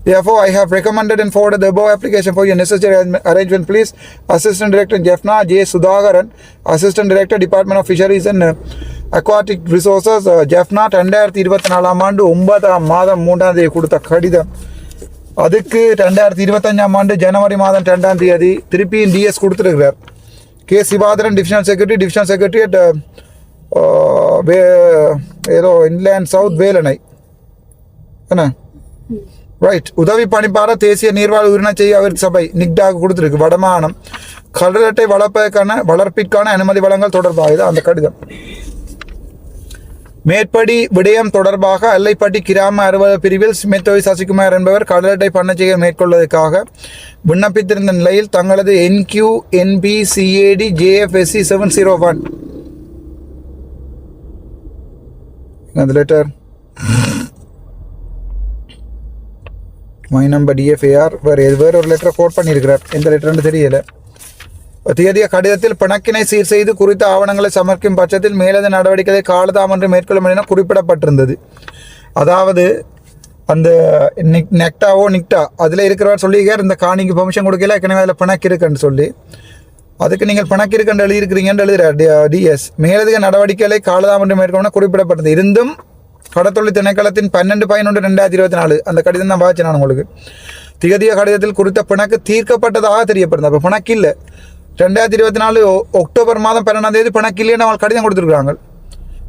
Therefore, I have recommended and forwarded the above application for your necessary arrangement. Please, Assistant Director Jeffna J. Sudhakaran, Assistant Director Department of Fisheries and Aquatic Resources, Jeffna 2024 ஆண்டு 9ஆம் மாதம் 3ஆம் தேதி கொடுத்த கடிதம். அதுக்கு 2025ஆம் ஆண்டு ஜனவரி மாதம் 2ஆம் தேதி திருப்பியும் டிஎஸ் கொடுத்துருக்கிறார். கே சிவாதரன் டிவிஷனல் செக்ரட்டரி அட் ஏதோ இன்லேண்ட் சவுத் வேலனை என்ன ரைட் உதவி பணிப்பாளர் தேசிய நீர்வாழ் உயிரின செய்ய சபை நிக்டாக கொடுத்துருக்கு. வடமானம் கடல் அட்டை வளர்ப்பிற்கான அனுமதி வழங்கல் தொடர்பாக இது அந்த கடிதம். மேற்படி விடயம் தொடர்பாக அல்லைப்பட்டி கிராம அலுவலக பிரிவில் ஸ்மித்தோய் சசிகுமார் என்பவர் கடல் அட்டை பண்ணை செய்ய மேற்கொள்வதற்காக விண்ணப்பித்திருந்த நிலையில் தங்களது NQNBCAD JFSC 701 அந்த லெட்டர் மை நம்பர் DFAR வேற ஒரு லெட்டரை கோட் பண்ணியிருக்கிறார். எந்த லெட்டர்னு தெரியல. தேதிய கடிதத்தில் பிணக்கினை சீர் செய்து குறித்த ஆவணங்களை சமர்ப்பிக்கும் பட்சத்தில் மேலது நடவடிக்கைகளை காலதாமன்று மேற்கொள்ளும் என குறிப்பிடப்பட்டிருந்தது. அதாவது அந்த நிக்டா அதில் இருக்கிறவர் சொல்லியிருக்கார் இந்த காணிக்கு பெர்மிஷன் கொடுக்கல ஏற்கனவே அதில் பிணக்கு இருக்குன்னு சொல்லி அதுக்கு நீங்கள் பணக்கு இருக்குன்னு எழுதியிருக்கிறீங்கன்னு எழுதுகிறார் டிஎஸ். மேலதிக நடவடிக்கைகளை காலதாமன்று மேற்கொள்ள குறிப்பிடப்பட்டது. இருந்தும் கடத்தொழில் திணைக்களத்தின் 12/11/2024 அந்த கடிதம் தான் வாய்ச்சி நான் உங்களுக்கு. திகதிய கடிதத்தில் குறித்த பிணக்கு தீர்க்கப்பட்டதாக தெரியப்படுது. அப்போ பிணக்கு இல்லை. 2024 அக்டோபர் மாதம் 12ஆம் தேதி பிணக்கு இல்லைன்னு அவங்க கடிதம் கொடுத்துருக்காங்க.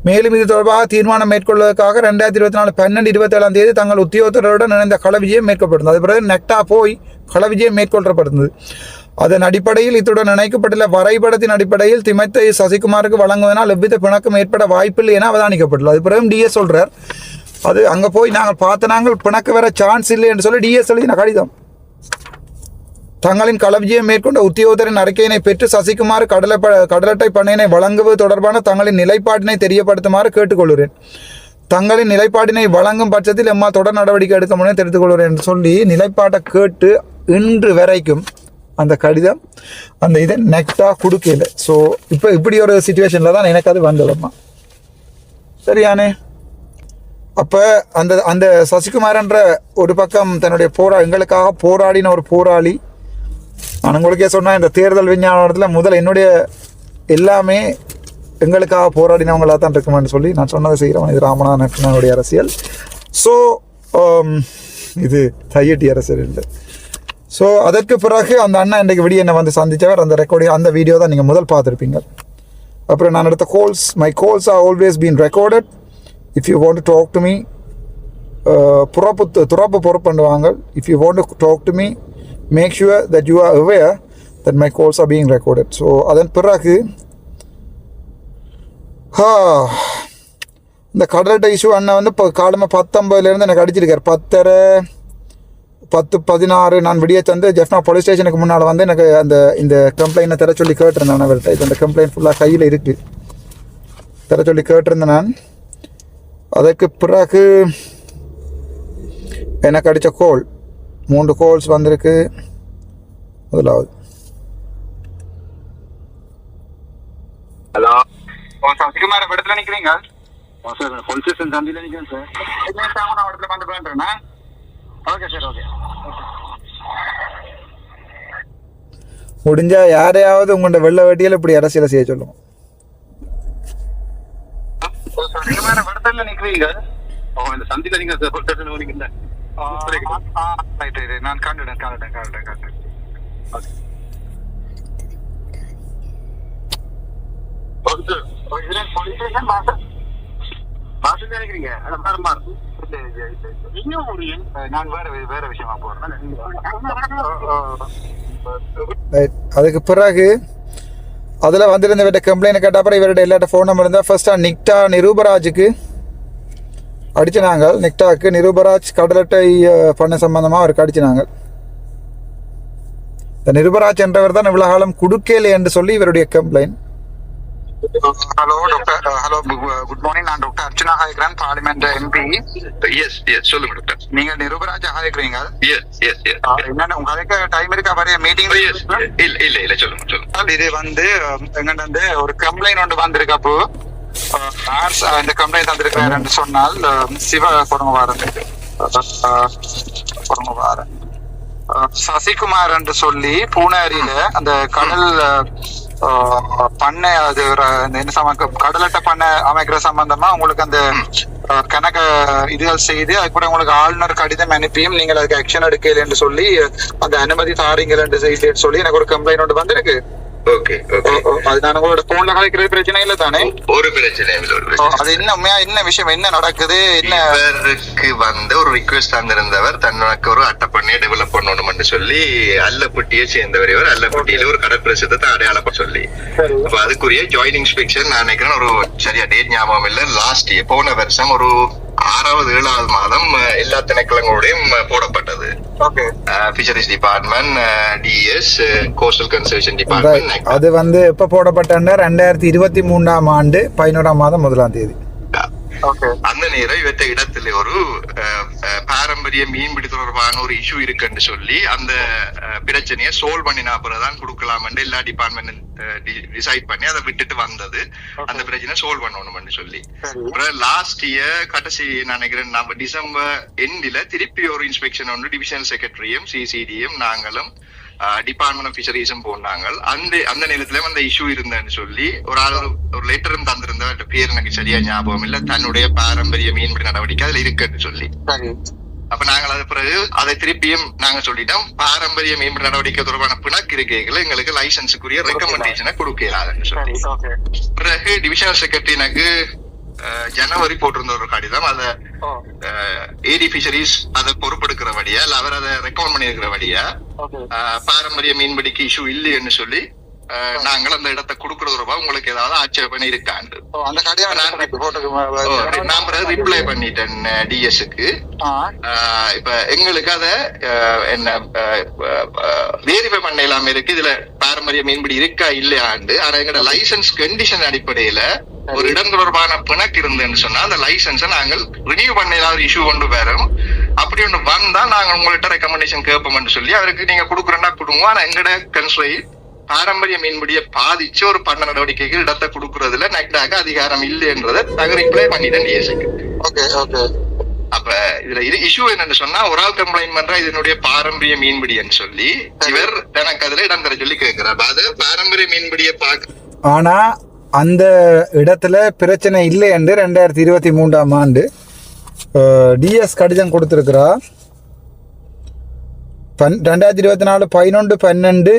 மேலும் இது தொடர்பாக தீர்மானம் மேற்கொள்வதற்காக 2024 12/27ஆம் தேதி தங்கள் உத்தியோகத்தருடன் இணைந்த களவிஜயம் மேற்கொள்ளப்பட்டது. அது பிறகு நெக்டா போய் களவிஜயம் மேற்கொள்ளப்பட்டது. அதன் அடிப்படையில் இத்துடன் இணைக்கப்பட்டுள்ள வரைபடத்தின் அடிப்படையில் திமைத்தை சசிகுமாருக்கு வழங்குவதனால் எவ்வித பிணக்கம் ஏற்பட வாய்ப்பில்லை என அவதானிக்கப்பட்டுள்ளது. அது பிறகு டிஎஸ் சொல்கிறார் அது அங்கே போய் நாங்கள் பிணக்கு வர சான்ஸ் இல்லை என்று சொல்லி டிஎஸ் எழுதின கடிதம். தங்களின் களவிஜயம் மேற்கொண்ட உத்தியோகத்தரின் அறிக்கையினை பெற்று சசிகுமார் கடலட்டை பண்ணையினை வழங்குவது தொடர்பான தங்களின் நிலைப்பாட்டினை தெரியப்படுத்துமாறு கேட்டுக்கொள்கிறேன். தங்களின் நிலைப்பாட்டினை வழங்கும் பட்சத்தில் எம்மால் தொடர் நடவடிக்கை எடுக்க முடியும் தெரிவித்துக் கொள்கிறேன் என்று சொல்லி நிலைப்பாட்டை கேட்டு இன்று வரைக்கும் அந்த கடிதம் அந்த இதை நெக்டாக கொடுக்கல. ஸோ இப்போ இப்படி ஒரு சிச்சுவேஷனில் தான் எனக்கு அது வந்ததும்மா. சரியானே? அப்போ அந்த சசிகுமார்ன்ற ஒரு பக்கம் தன்னுடைய எங்களுக்காக போராடின ஒரு போராளி. நான் உங்களுக்கே சொன்னால் இந்த தேர்தல் விஞ்ஞானத்தில் முதல் என்னுடைய எல்லாமே எங்களுக்காக போராடினவங்களாக தான் இருக்குமான்னு சொல்லி நான் சொன்னதை செய்கிறேன். இது ராமநாதனுடைய அரசியல். ஸோ இது தையட்டி அரசியல் இல்லை. ஸோ அதற்கு பிறகு அந்த அண்ணா இன்றைக்கு விடிய என்னை வந்து சந்தித்தவர். அந்த ரெக்கார்டிங் அந்த வீடியோ தான் நீங்கள் முதல் பார்த்துருப்பீங்க. அப்புறம் நான் எடுத்த my calls are always been recorded. If you want to talk to me துறப்பு பொறுப்பு பண்ணுவாங்க. If you want to talk to me make sure that you are aware that my calls are being recorded. So அதன் பிறகு இந்த கடலட்டை issue அண்ணன் வந்து இப்போ காலமாக 19 எனக்கு அடிச்சிருக்கார். 10-16 நான் விடிய தந்து ஜெஃப்னா போலீஸ் ஸ்டேஷனுக்கு முன்னால் வந்து எனக்கு இந்த கம்ப்ளைண்ட்டை தர சொல்லி கேட்டிருந்தேன். அவர்கிட்ட இப்போ அந்த கம்ப்ளைண்ட் ஃபுல்லாக கையில் இருக்குது. தர சொல்லி கேட்டிருந்தேன் நான். அதற்கு பிறகு எனக்கு அடித்த கோல் 3 கோல்ஸ் வந்திருக்கு. முதலாவது ஹலோ சசிகுமார் இடத்துல நிற்கிறீங்க? சார் போலீஸ் ஸ்டேஷன் சந்தியில் நிற்கிறேன் சார். நான் இடத்துல வந்து பண்ணுறேண்ணா. Okay sir. ஓகே முடிஞ்சா யாரையாவது உங்கள்கிட்ட வெள்ள வேட்டியில் இப்படி அரசியலை செய்ய சொல்லுவோம். இடத்துல நிற்கிறீங்க? இந்த சந்தியில் நீங்கள் சார் போலீஸ் ஸ்டேஷன் நிற்கிறீங்க. நான் காட்டுறேன். அதுக்கு பிறகு அதில் வந்திருந்த இவர்கிட்ட கம்ப்ளைண்ட் கேட்ட அப்புறம் இவர்கிட்ட எல்லாட்ட ஃபோன் நம்பர் இருந்தால் ஃபர்ஸ்ட்டாக நிக்டா நிரூபராஜுக்கு அடிச்சினாங்க நெக்டாக்கு நிருபராஜ் கடலட்டை பண்ண சம்பந்தமாக அவருக்கு அடிச்சினாங்க. இந்த நிருபராஜ் என்றவர் தான் இவ்வளவு காலம் குடுக்கேலே என்று சொல்லி இவருடைய complaint. Hello doctor. Hello good morning. நான் டாக்டர் அர்ச்சனா ஹாய்கிறேன், பார்லிமெண்ட் எம்பி. எஸ் எஸ் சொல்லுங்க டாக்டர். நீங்க நிருபராஜ் ஹாய்க்கிறீங்க? Yes yes yes. என்னென்ன உங்களுக்கு டைம் இருக்கா வரைய மீட்டிங்? இல்ல சொல்லுங்க. இது வந்து எங்கிட்ட வந்து ஒரு கம்ப்ளைண்ட் ஒன்று வந்திருக்கு. அப்போ இந்த கம்ப்ளைண்ட் வந்திருக்காருன்னு சொன்னால் சிவ பொறுமவாரன் சசிகுமார் என்று சொல்லி பூனேரியில அந்த கடல் பண்ணை அது என்ன கடலட்டை பண்ணை அமைக்கிற சம்பந்தமா உங்களுக்கு அந்த கணக்க இதுகள் செய்து அது கூட உங்களுக்கு ஆளுநர் கடிதம் அனுப்பியும் நீங்கள் அதுக்கு ஆக்ஷன் எடுக்கல என்று சொல்லி அந்த அனுமதி தாரீங்கள் என்று செய்து சொல்லி எனக்கு ஒரு கம்ப்ளைண்ட் ஒன்று வந்திருக்கு. ஓகே அது நான் உங்களோட போன்ல கலைக்கிறது பிரச்சனை இல்ல தானே? ஒரு பிரச்சனை இல்ல. அது என்ன உண்மையா என்ன விஷயம் என்ன நடக்குது? என்ன இவருக்கு வந்து ஒரு ரிக்வெஸ்ட் தந்திருந்தவர் தனக்கு ஒரு அட்டை பண்ணி டெவலப் பண்ணணும்னு சொல்லி அல்லப்பட்டியை சேர்ந்தவர். இவர் அல்லப்பட்டியில ஒரு கடற்பிரதேசத்தை அடையாளப்ப சொல்லி அப்ப அதுக்குரிய ஜாயின்ட் இன்ஸ்பெக்ஷன் நான் நினைக்கிறேன் ஒரு சரியா டேட் ஞாபகம் இல்ல, லாஸ்ட் இயர் போன வருஷம் ஒரு 6வது 7வது மாதம் எல்லா திணைக்களங்களோடையும் போடப்பட்டது. Fisheries department, DS, coastal conservation department. அது வந்து எப்ப போடப்பட்ட 2023ஆம் ஆண்டு 11ஆம் மாதம் 1ஆம் தேதி. அந்த நேரம் இவற்ற இடத்துல ஒரு பாரம்பரிய மீன்பிடி தொடர்பான ஒரு இஷ்யூ இருக்குன்னு சொல்லி அந்த பிரச்சனையை சோல்வ் பண்ணினா அப்புறம்தான் கொடுக்கலாம் எல்லா டிபார்ட்மெண்ட் டிசைட் பண்ணி அதை விட்டுட்டு வந்தது. அந்த பிரச்சனை சோல்வ் பண்ணணும்னு சொல்லி லாஸ்ட் இயர் கடைசி நினைக்கிறேன் நம்ம டிசம்பர் எண்டில திருப்பி ஒரு இன்ஸ்பெக்ஷன் ஒன்று டிவிஷனல் செக்ரட்டரியும் சிசிடியும் நாங்களும் டிபார்ட்மெண்ட் ஆஃப் ஃபிஷரிஸும் போனாங்க. அந்த நேரத்துல அந்த இஷ்யூ இருந்தேன்னு சொல்லி ஒரு லெட்டரும் தந்திருந்த பேர் எனக்கு சரியா ஞாபகம் இல்ல, தன்னுடைய பாரம்பரிய மீன்பிடி நடவடிக்கை அதுல இருக்குன்னு சொல்லி. அப்ப நாங்கள் அது பிறகு அதை திருப்பியும் நாங்க சொல்லிட்டோம் பாரம்பரிய மீன்பிடி நடவடிக்கை தொடர்பான பிணக்கு இருக்கைகளை எங்களுக்கு லைசன்ஸுக்குரிய ரெக்கமெண்டேஷனை கொடுக்கலாதுன்னு சொல்லி. பிறகு டிவிஷனல் செக்ரட்டரி எனக்கு ஜனவரி போட்டிருந்த ஒரு கடிதம், அத ஏடி ஃபிஷரிஸ் அதை பொறுப்பெடுக்கிறபடியா இல்ல அவர் அதை ரெக்கமெண்ட் பண்ணிருக்கிறபடியா பாரம்பரிய மீன்பிடிக்கு இஷ்யூ இல்லைன்னு சொல்லி நாங்கள் அந்த இடத்தை கொடுக்கறது ரூபா உங்களுக்கு ஏதாவது ஆட்சேபனை இருக்காண்டு நான் ரிப்ளை பண்ணிட்டேன் டிஎஸ்க்கு. இப்ப எங்களுக்கு அத என்ன வெரிஃபை பண்ண இல்லாம இருக்கு, இதுல பாரம்பரிய மீன்பிடி இருக்கா இல்லையாண்டு. ஆனா எங்களோட லைசன்ஸ் கண்டிஷன் அடிப்படையில ஒரு இடம் தொடர்பான பிணக்கு இருந்துன்னு சொன்னா அந்த லைசன்ஸை நாங்கள் ரினியூ பண்ண ஏதாவது இஷ்யூ கொண்டு வரோம். அப்படி ஒன்று வந்தா நாங்க உங்கள்கிட்ட ரெக்கமெண்டேஷன் கேட்போம்னு சொல்லி அவருக்கு நீங்க கொடுக்குறேன்னா கொடுங்க. ஆனா எங்களோட கன்ஸ்ட்ரெயின் பாரம்பரிய மீன்பிடியை பாதிச்சு ஒரு பண்ண நடவடிக்கைகள் இடத்தை கொடுக்கறதுல நெக்டாக அதிகாரம் இல்லைன்றதை நாங்க ரிப்ளை பண்ணிட்டேன் டிஎஸ்க்கு. அப்ப இதுல இது இஷ்யூ என்னன்னு சொன்னா ஒரு ஆள் கம்ப்ளைண்ட் பண்றா இதனுடைய பாரம்பரிய மீன்பிடின்னு சொல்லி இவர் எனக்கு அதுல இடம் தர சொல்லி கேட்கிறார். அது பாரம்பரிய மீன்பிடியை பார்க்க ஆனா அந்த இடத்துல பிரச்சனை இல்லை என்று 2023ஆம் ஆண்டு டிஎஸ் கடிதம் கொடுத்திருக்கிறா. 2024/11/12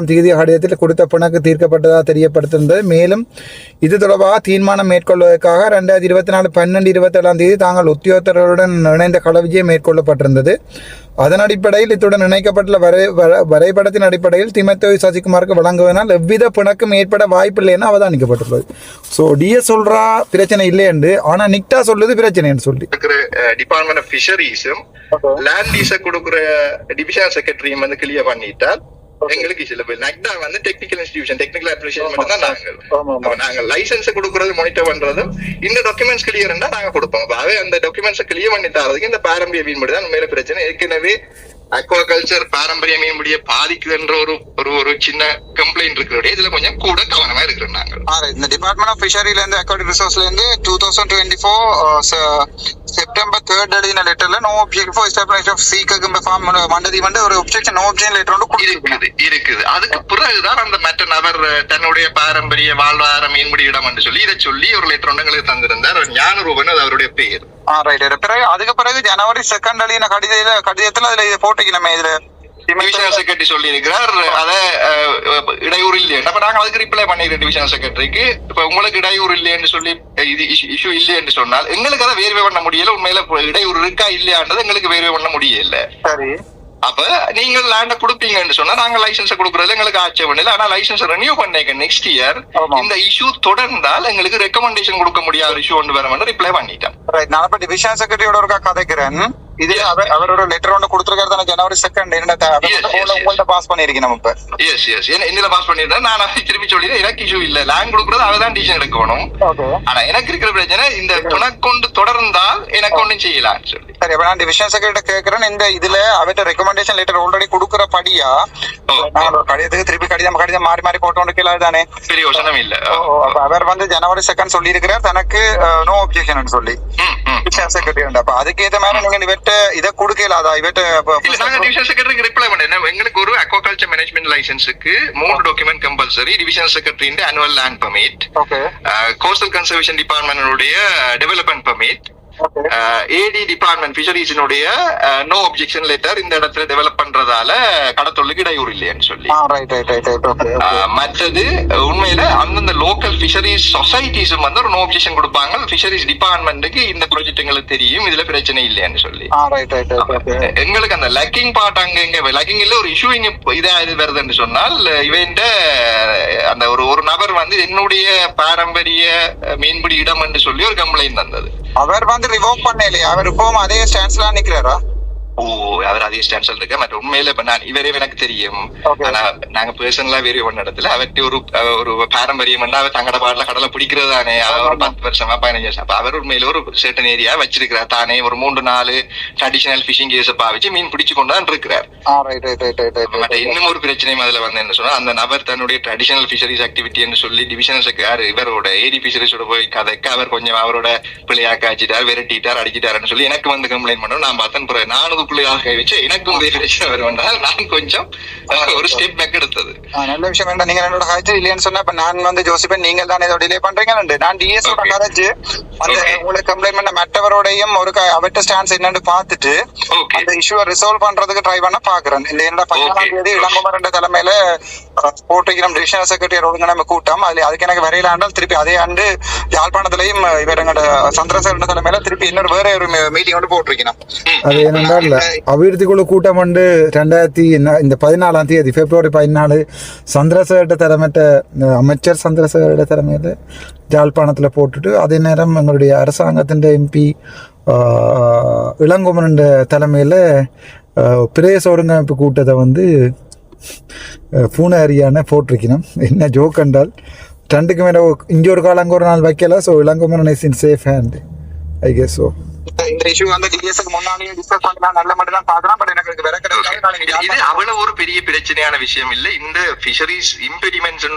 தேதி கடிதத்தில் கொடுத்த பிணக்கு தீர்க்கப்பட்டதாக தெரியப்படுத்திருந்தது. மேலும் இது தொடர்பாக தீர்மானம் மேற்கொள்வதற்காக 2024/12/27 தேதி தாங்கள் உத்தியோகத்தர்களுடன் இணைந்த களவிஜயம் மேற்கொள்ளப்பட்டிருந்தது. அதன் அடிப்படையில் இத்துடன் இணைக்கப்பட்டுள்ள வரைபடத்தின் அடிப்படையில் திமுக சசிகுமாருக்கு வழங்குவதனால் எவ்வித பிணக்கும் ஏற்பட வாய்ப்பில்லை என அவதானிக்கப்பட்டுள்ளது. ஸோ டிஎஸ் சொல்றா பிரச்சனை இல்லை என்று, ஆனா நிக்டா சொல்லுது பிரச்சனைன்னு சொல்லி. டிபார்ட்மெண்ட் ஆஃப் ஃபிஷரிஸும் லேண்ட் லீஸை கொடுக்குற டிவிஷனல் செக்ரட்டரியும் வந்து கிளியர் பண்ணிட்டா எங்களுக்கு சில பேர் நக்டா வந்து டெக்னிக்கல் இன்ஸ்டிடியூஷன் டெக்னிக்கல் அப்ளிகேஷன் மட்டும் தான் நாங்க லைசன்ஸ் கொடுக்கறது மானிட்டர் பண்றதும் இந்த டாக்குமெண்ட்ஸ் கிளியர் நாங்க கொடுப்போம். அவே அந்த டாக்குமெண்ட்ஸ் கிளியர் பண்ணி தரதுக்கு இந்த பாரம்பரிய மீன்பிடி தான் மேல பிரச்சனை. ஏற்கனவே அக்வாகல்ச்சர் பாரம்பரிய மீன்பிடியை பாதிக்குதுன்ற ஒரு சின்ன கம்ப்ளைண்ட் இருக்கிறோட இதுல கொஞ்சம் கூட கவனமா இருக்கிறோம் நாங்க. இந்த டிபார்ட்மெண்ட் ஆஃப் ஃபிஷரில இருந்து அக்வாட்டிக் ரிசோர்ஸ்ல இருந்து 2024 செப்டம்பர் 3rd எழுதின லெட்டர்ல no object for establishment of சீககம் ஃபார்ம் மண்டதி வந்து ஒரு ஆப்ஜெக்ஷன் நோ ஆப்ஜெக்ஷன் லெட்டர் ஒன்று இருக்குது. அதுக்கு பிறகுதான் அந்த மற்ற நபர் தன்னுடைய பாரம்பரிய வாழ்வாதார மீன்பிடி இடம் என்று சொல்லி இதை சொல்லி ஒரு லெட்டர் ஒன்று எங்களுக்கு தந்திருந்தார். ஞானரூபன் அது அவருடைய பெயர். பிறகு அதுக்கு பிறகு ஜனவரி 2 எழுதின கடிதத்துல அதுல இதை போட்டுக்கணுமே இதுல டிவிஷனல் செக்ரட்டரி சொல்லி இருக்கிறார் அத இடையூறு இல்லையா. அப்ப நாங்க அதுக்கு ரிப்ளை பண்ணிருக்கோம் டிவிஷனல் செக்ரட்டரிக்கு. இப்ப உங்களுக்கு இடையூறு இல்லைன்னு சொல்லி இது இஷ்யூ இல்லைன்னு சொன்னால் எங்களுக்கு அதை வேர்வை பண்ண முடியல. உண்மையில இடையூறு இருக்கா இல்லையான்றது எங்களுக்கு வேர்வை பண்ண முடியல. சரி அப்ப நீங்கள் லேண்ட கொடுப்பீங்கன்னு சொன்னா நாங்க லைசன்ஸ் கொடுக்கறதுல எங்களுக்கு ஆட்சேபம் இல்லை. ஆனா லைசன்ஸ் ரெனியூ பண்ணேங்க நெக்ஸ்ட் இயர் இந்த இஷ்யூ தொடர்ந்தால் எங்களுக்கு ரெக்கமெண்டேஷன் கொடுக்க முடியாத இஷ்யூ ஒன்று வர ரிப்ளை பண்ணிட்டேன். நான் இப்ப டிவிஷன் செக்ரட்டரியோட ஒரு கதைக்கிறேன். இது அவர் ஒரு லெட்டர் ஒன்று கொடுத்துருக்காரு ஜனவரி 2 உங்கள்ட்ட பாஸ் பண்ணிருக்கேன். நம்ம இப்ப என்னல பாஸ் பண்ணிருந்தேன். நான் திருப்பி சொல்லிடுறேன், எனக்கு இஷ்யூ இல்ல, லேண்ட் கொடுக்கறது அவதான் டிசிஷன் எடுக்கணும். ஆனா எனக்கு இருக்கிற பிரச்சனை இந்த துணக்கொண்டு தொடர்ந்தால் எனக்கு ஒன்றும் செய்யலாம் சொல்லி. சரி, அப்ப நான் டிவிஷன் செக்ரட்டரி கேட்கிறேன், இந்த இதுல அவர்கிட்ட ரெக்கமெண்டேஷன் லெட்டர் ஆல்ரெடி கொடுக்குற படியா கடிதத்துக்கு திருப்பி கடிதம் மாறி மாறி போட்டோன்னு கேளாது தானே? பெரிய யோசனை இல்ல. அவர் ஜனவரி 2 சொல்லி இருக்கிறார் தனக்கு நோ அப்ஜெக்ஷன் சொல்லி டிவிஷன் செக்ரட்டரி. அப்ப அதுக்கேற்ற மாதிரி நீங்க இவர்கிட்ட இதை கொடுக்கலாதா? நாங்க டிவிஷன் செக்ரட்டரிக்கு ரிப்ளை பண்ணேன். எங்களுக்கு ஒரு அக்வாகல்ச்சர் மேனேஜ்மெண்ட் லைசன்ஸுக்கு 3 டாக்குமெண்ட் கம்பல்சரி. டிவிஷன் செக்ரட்டரியின் annual land permit, coastal conservation department development permit, AD department ஃபிஷரிஸினுடைய நோ அப்ஜெக்ஷன் லெட்டர் இந்த இடத்துல டெவலப் பண்றதால கடத்தொழிலுக்கு இடையூறு இல்லைன்னு சொல்லி. மற்றது உண்மையில அந்தந்த லோக்கல் ஃபிஷரிஸ் சொசைட்டிஸும் ஒரு நோ அப்ஜெக்ஷன் கொடுப்பாங்க ஃபிஷரிஸ் டிபார்ட்மெண்ட்டுக்கு, இந்த ப்ராஜெக்ட் எங்களுக்கு தெரியும், இதுல பிரச்சனை இல்லைன்னு சொல்லி. எங்களுக்கு அந்த லக்கிங் பார்ட் அங்க இங்க லக்கிங் இல்ல ஒரு இஷ்யூ இங்க இதா இது வருதுன்னு சொன்னால் இவன்ட அந்த ஒரு நபர் என்னுடைய பாரம்பரிய மீன்பிடி இடம் என்று சொல்லி ஒரு கம்ப்ளைண்ட் தந்தது. அவர் ரிவோக் பண்ணலையா? அவர் இப்பவும் அதே ஸ்டாண்ட்ஸ்ல நிக்கிறாரா? அவர் அதே ஸ்டாண்ட்ஸ்ல இருக்க. மற்ற உண்மையில இப்ப நான் இவரே எனக்கு தெரியும். ஆனா நாங்க பர்சனலா வேறு பண்ண இடத்துல அவர்கிட்ட ஒரு பாரம்பரியம் அவர் தங்கட பாடல கடலை பிடிக்கிறது தானே. அவர் ஒரு 10 வருஷமா 15 வருஷம். அப்ப அவர் உண்மையில ஒரு சர்டன் ஏரியா வச்சிருக்கிறார் தானே. ஒரு 3-4 ட்ரெடிஷனல் பிஷிங் கேஸ் பாவிச்சு மீன் பிடிச்சு கொண்டுதான் இருக்கிறார். இன்னும் ஒரு பிரச்சனையும் அதுல என்ன சொன்னா, அந்த நபர் தன்னுடைய ட்ரெடிஷனல் பிஷரிஸ் ஆக்டிவிட்டி சொல்லி டிவிஷனல் இவரோட AD பிஷரிஸோட போய் கதைக்க அவர் கொஞ்சம் அவரோட பிள்ளையாக்க வச்சுட்டார், விரட்டிட்டார், அடிச்சிட்டாருன்னு சொல்லி எனக்கு கம்ப்ளைண்ட் பண்ணோம். நான் பார்த்தேன் நானும் கை வச்சு எனக்கும் பிரச்சனை வருவதால் நான் கொஞ்சம் ஒரு ஸ்டெப் பேக் எடுத்தது. நல்ல விஷயம். நீங்க என்னோட காய்ச்சல் இல்லைன்னு சொன்னா நான் ஜோசிப்பேன், நீங்கள் தான் ஏதோ டிலே பண்றீங்க. நான் டிஎஸ்ஓட கரைச்சு உங்களுக்கு கம்ப்ளைண்ட் பண்ண மற்றவரோடையும் ஒரு அவர்கிட்ட ஸ்டாண்ட்ஸ் என்னன்னு பார்த்துட்டு அந்த இஷ்யூவை ரிசால்வ் பண்றதுக்கு ட்ரை பண்ண பாக்குறேன். இந்த என்னோட 14ஆம் தேதி இளங்குமரன் தலைமையில போட்டிருக்கிறோம் டிவிஷனல் செக்ரட்டரி ஒழுங்கினமை கூட்டம். அதுக்கு எனக்கு வரையில ஆண்டால் திருப்பி அதே ஆண்டு யாழ்ப்பாணத்திலையும் இவர் எங்களோட சந்திரசேகரன் தலைமையில திருப்பி இன்னொரு வேற ஒரு மீட்டிங் வந்து போட்டிருக்கணும். அது என்னென்றால் அபிவிருத்தி குழு கூட்டம் வந்து 14ஆம் தேதி பிப்ரவரி 14 சந்திரசேகர தலைமையிட்ட அமைச்சர் சந்திரசேகர தலைமையில் யாழ்ப்பாணத்தில் போட்டுட்டு அதே நேரம் எங்களுடைய அரசாங்கத்தின் MP இளங்குமரன் தலைமையில் பிரதேச ஒருங்கமைப்பு கூட்டத்தை பூனாரியான போட்டிருக்கணும். என்ன ஜோக் என்றால் 2க்கு மேலே இங்கே ஒரு காலம் அங்கே ஒரு நாள் வைக்கல. So Ilangumaran is in safe hand I guess. So இந்த இஷ்யூ டிஎஸ்க்கு முன்னாடியே டிஸ்கஸ் பண்ணி நான் நல்ல மட்டும் தான் பாக்குறேன். பட் எனக்கு வேற இது அவ்வளவு ஒரு பெரிய பிரச்சனையான விஷயம் இல்ல. இந்த ஃபிஷரிஸ் இம்பெடிமெண்ட்ஸ்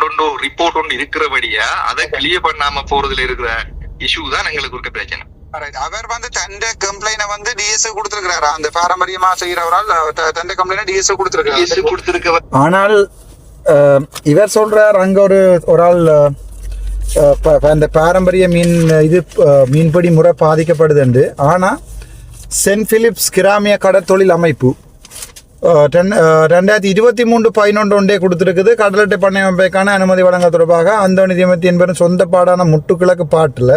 ரிப்போர்ட் ஒன்று இருக்கிறபடியா அதை கிளியர் பண்ணாம போறதுல இருக்கிற இஷ்யூ தான் எங்களுக்கு இருக்க பிரச்சனை. அவர் தன்னை கம்ப்ளைண்ட் டிஎஸ் கொடுத்திருக்கிறாரா? அந்த பாரம்பரியமா செய்யறவரால் தன்னை கம்ப்ளைண்ட் டிஎஸ் கொடுத்திருக்காரு. ஆனால் இவர் சொல்றார் அங்க ஒரு ஆள் அந்த பாரம்பரிய மீன்பிடி முறை பாதிக்கப்படுது என்று. ஆனால் சென்ட் பிலிப்ஸ் கிராமிய கடற்தொழில் அமைப்பு 2023-11 கொடுத்திருக்குது. கடலட்டை பண்ணை அமைப்புக்கான அனுமதி வழங்க தொடர்பாக அந்தோணி திமேத்தி என்பவர் சொந்த பாடான முட்டுக்கிழக்கு பாட்டில்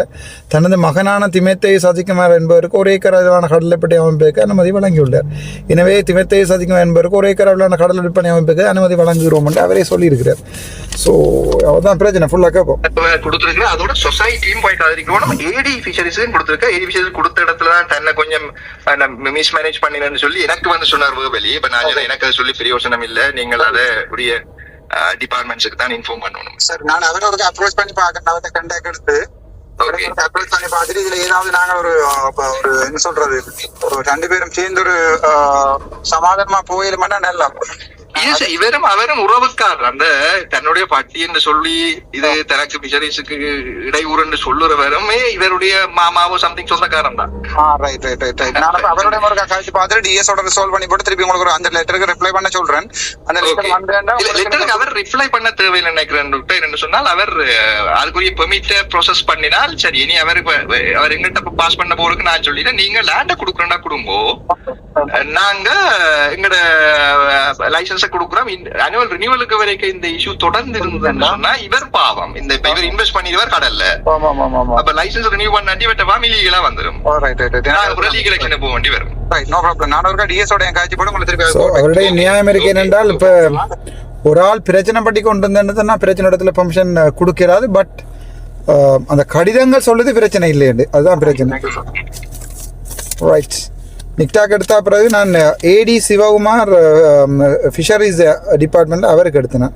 தனது மகனான திமேத்தையை சதிக்குமார் என்பவருக்கு 1 ஏக்கர் அளவிலான கடலப்பட்டை அமைப்புக்கு அனுமதி வழங்கியுள்ளார். எனவே திமேத்தையை சதிக்குமார் என்பவருக்கு 1 ஏக்கர் அளவிலான கடலப்பட்டை அமைப்புக்கு அனுமதி வழங்குகிறோம் என்று அவரே சொல்லியிருக்கிறார். ஸோ அவதான் பிரச்சனை ஃபுல்லாக கேட்போம் கொடுத்துருக்கு. அதோட சொசைட்டியும் போய் கதறிக்கணும். AD ஃபிஷரிஸும் கொடுத்துருக்கு. AD ஃபிஷரிஸ் கொடுத்த இடத்துல தான் தன்னை கொஞ்சம் மிஸ்மேனேஜ் பண்ணினு சொல்லி எனக்கு சொன்னார் வெளியே. எனக்கு அதை சொல்லி பிரயோசனம் இல்ல, நீங்கள் அதை உரிய டிபார்ட்மெண்ட்ஸுக்கு தான் இன்ஃபார்ம் பண்ணணும். சார் நான் அவரை அப்ரோச் பண்ணி பாக்கிறேன், கண்டாக்ட் எடுத்து அப்ரோச் பண்ணி பார்த்துட்டு இதுல ஏதாவது நாங்க ஒரு என்ன சொல்றது ஒரு 2 பேரும் சேர்ந்து ஒரு சமாதானமா போயிடுமாட்டா நல்லா. இவரும் அவரும் உறவுக்கார். அந்த தன்னுடைய பட்டி என்று சொல்லி இது தனக்கு பிஷரிஸுக்கு இடையூறு சொல்லுறவரும் இவருடைய மாமாவோ சம்திங் சொந்தக்காரன் தான். அவருடைய முறை கழிச்சு பார்த்துட்டு டிஎஸோட ரிசால்வ் பண்ணி போட்டு திருப்பி உங்களுக்கு அந்த லெட்டருக்கு ரிப்ளை பண்ண சொல்றேன். அந்த லெட்டருக்கு அவர் ரிப்ளை பண்ண தேவையில்லை நினைக்கிறேன் சொன்னால் அவர் அதுக்குரிய பெர்மிட்ட ப்ரோசஸ் பண்ணினால் சரி. இனி அவர் எங்கிட்ட பாஸ் பண்ண போறதுக்கு நான் சொல்லிட்டேன், நீங்க லேண்ட கொடுக்குறேன்னா கொடுங்கோ, நாங்க எங்கட லைசன்ஸ் கொடுக்குறோம். ஆனுவல் ரினியூவலுக்கு வரைக்கும் இந்த இஷ்யூ தொடர்ந்து இருந்ததுன்னு சொன்னா இவர் பாவம். இவர் இன்வெஸ்ட் பண்ணிடுவார் கடல்ல. அப்ப லைசன்ஸ் ரினியூ பண்ணாட்டி இவர்கிட்ட லீகலா வந்துடும். லீகல் ஆக்ஷன் போக வேண்டி வரும். Right, no problem. நான் ஒருக்கா டிஎஸோட என் காய்ச்சி போட்டு உங்களுக்கு ஸோ திருப்பி அவருடைய நியாயம் இருக்கு என்னென்றால் இப்போ ஒரு ஆள் பிரச்சனை பட்டி கொண்டு வந்தேன்னு பிரச்சனை இடத்துல பெர்மிஷன் கொடுக்கிறாது. பட் அந்த கடிதங்கள் சொல்லுது பிரச்சனை இல்லையண்டு, அதுதான் பிரச்சனை. ரைட், நிக்டாக் எடுத்த பிறகு நான் ஏடி சிவகுமார் ஃபிஷரிஸ் டிபார்ட்மெண்ட் அவருக்கு எடுத்தேன்.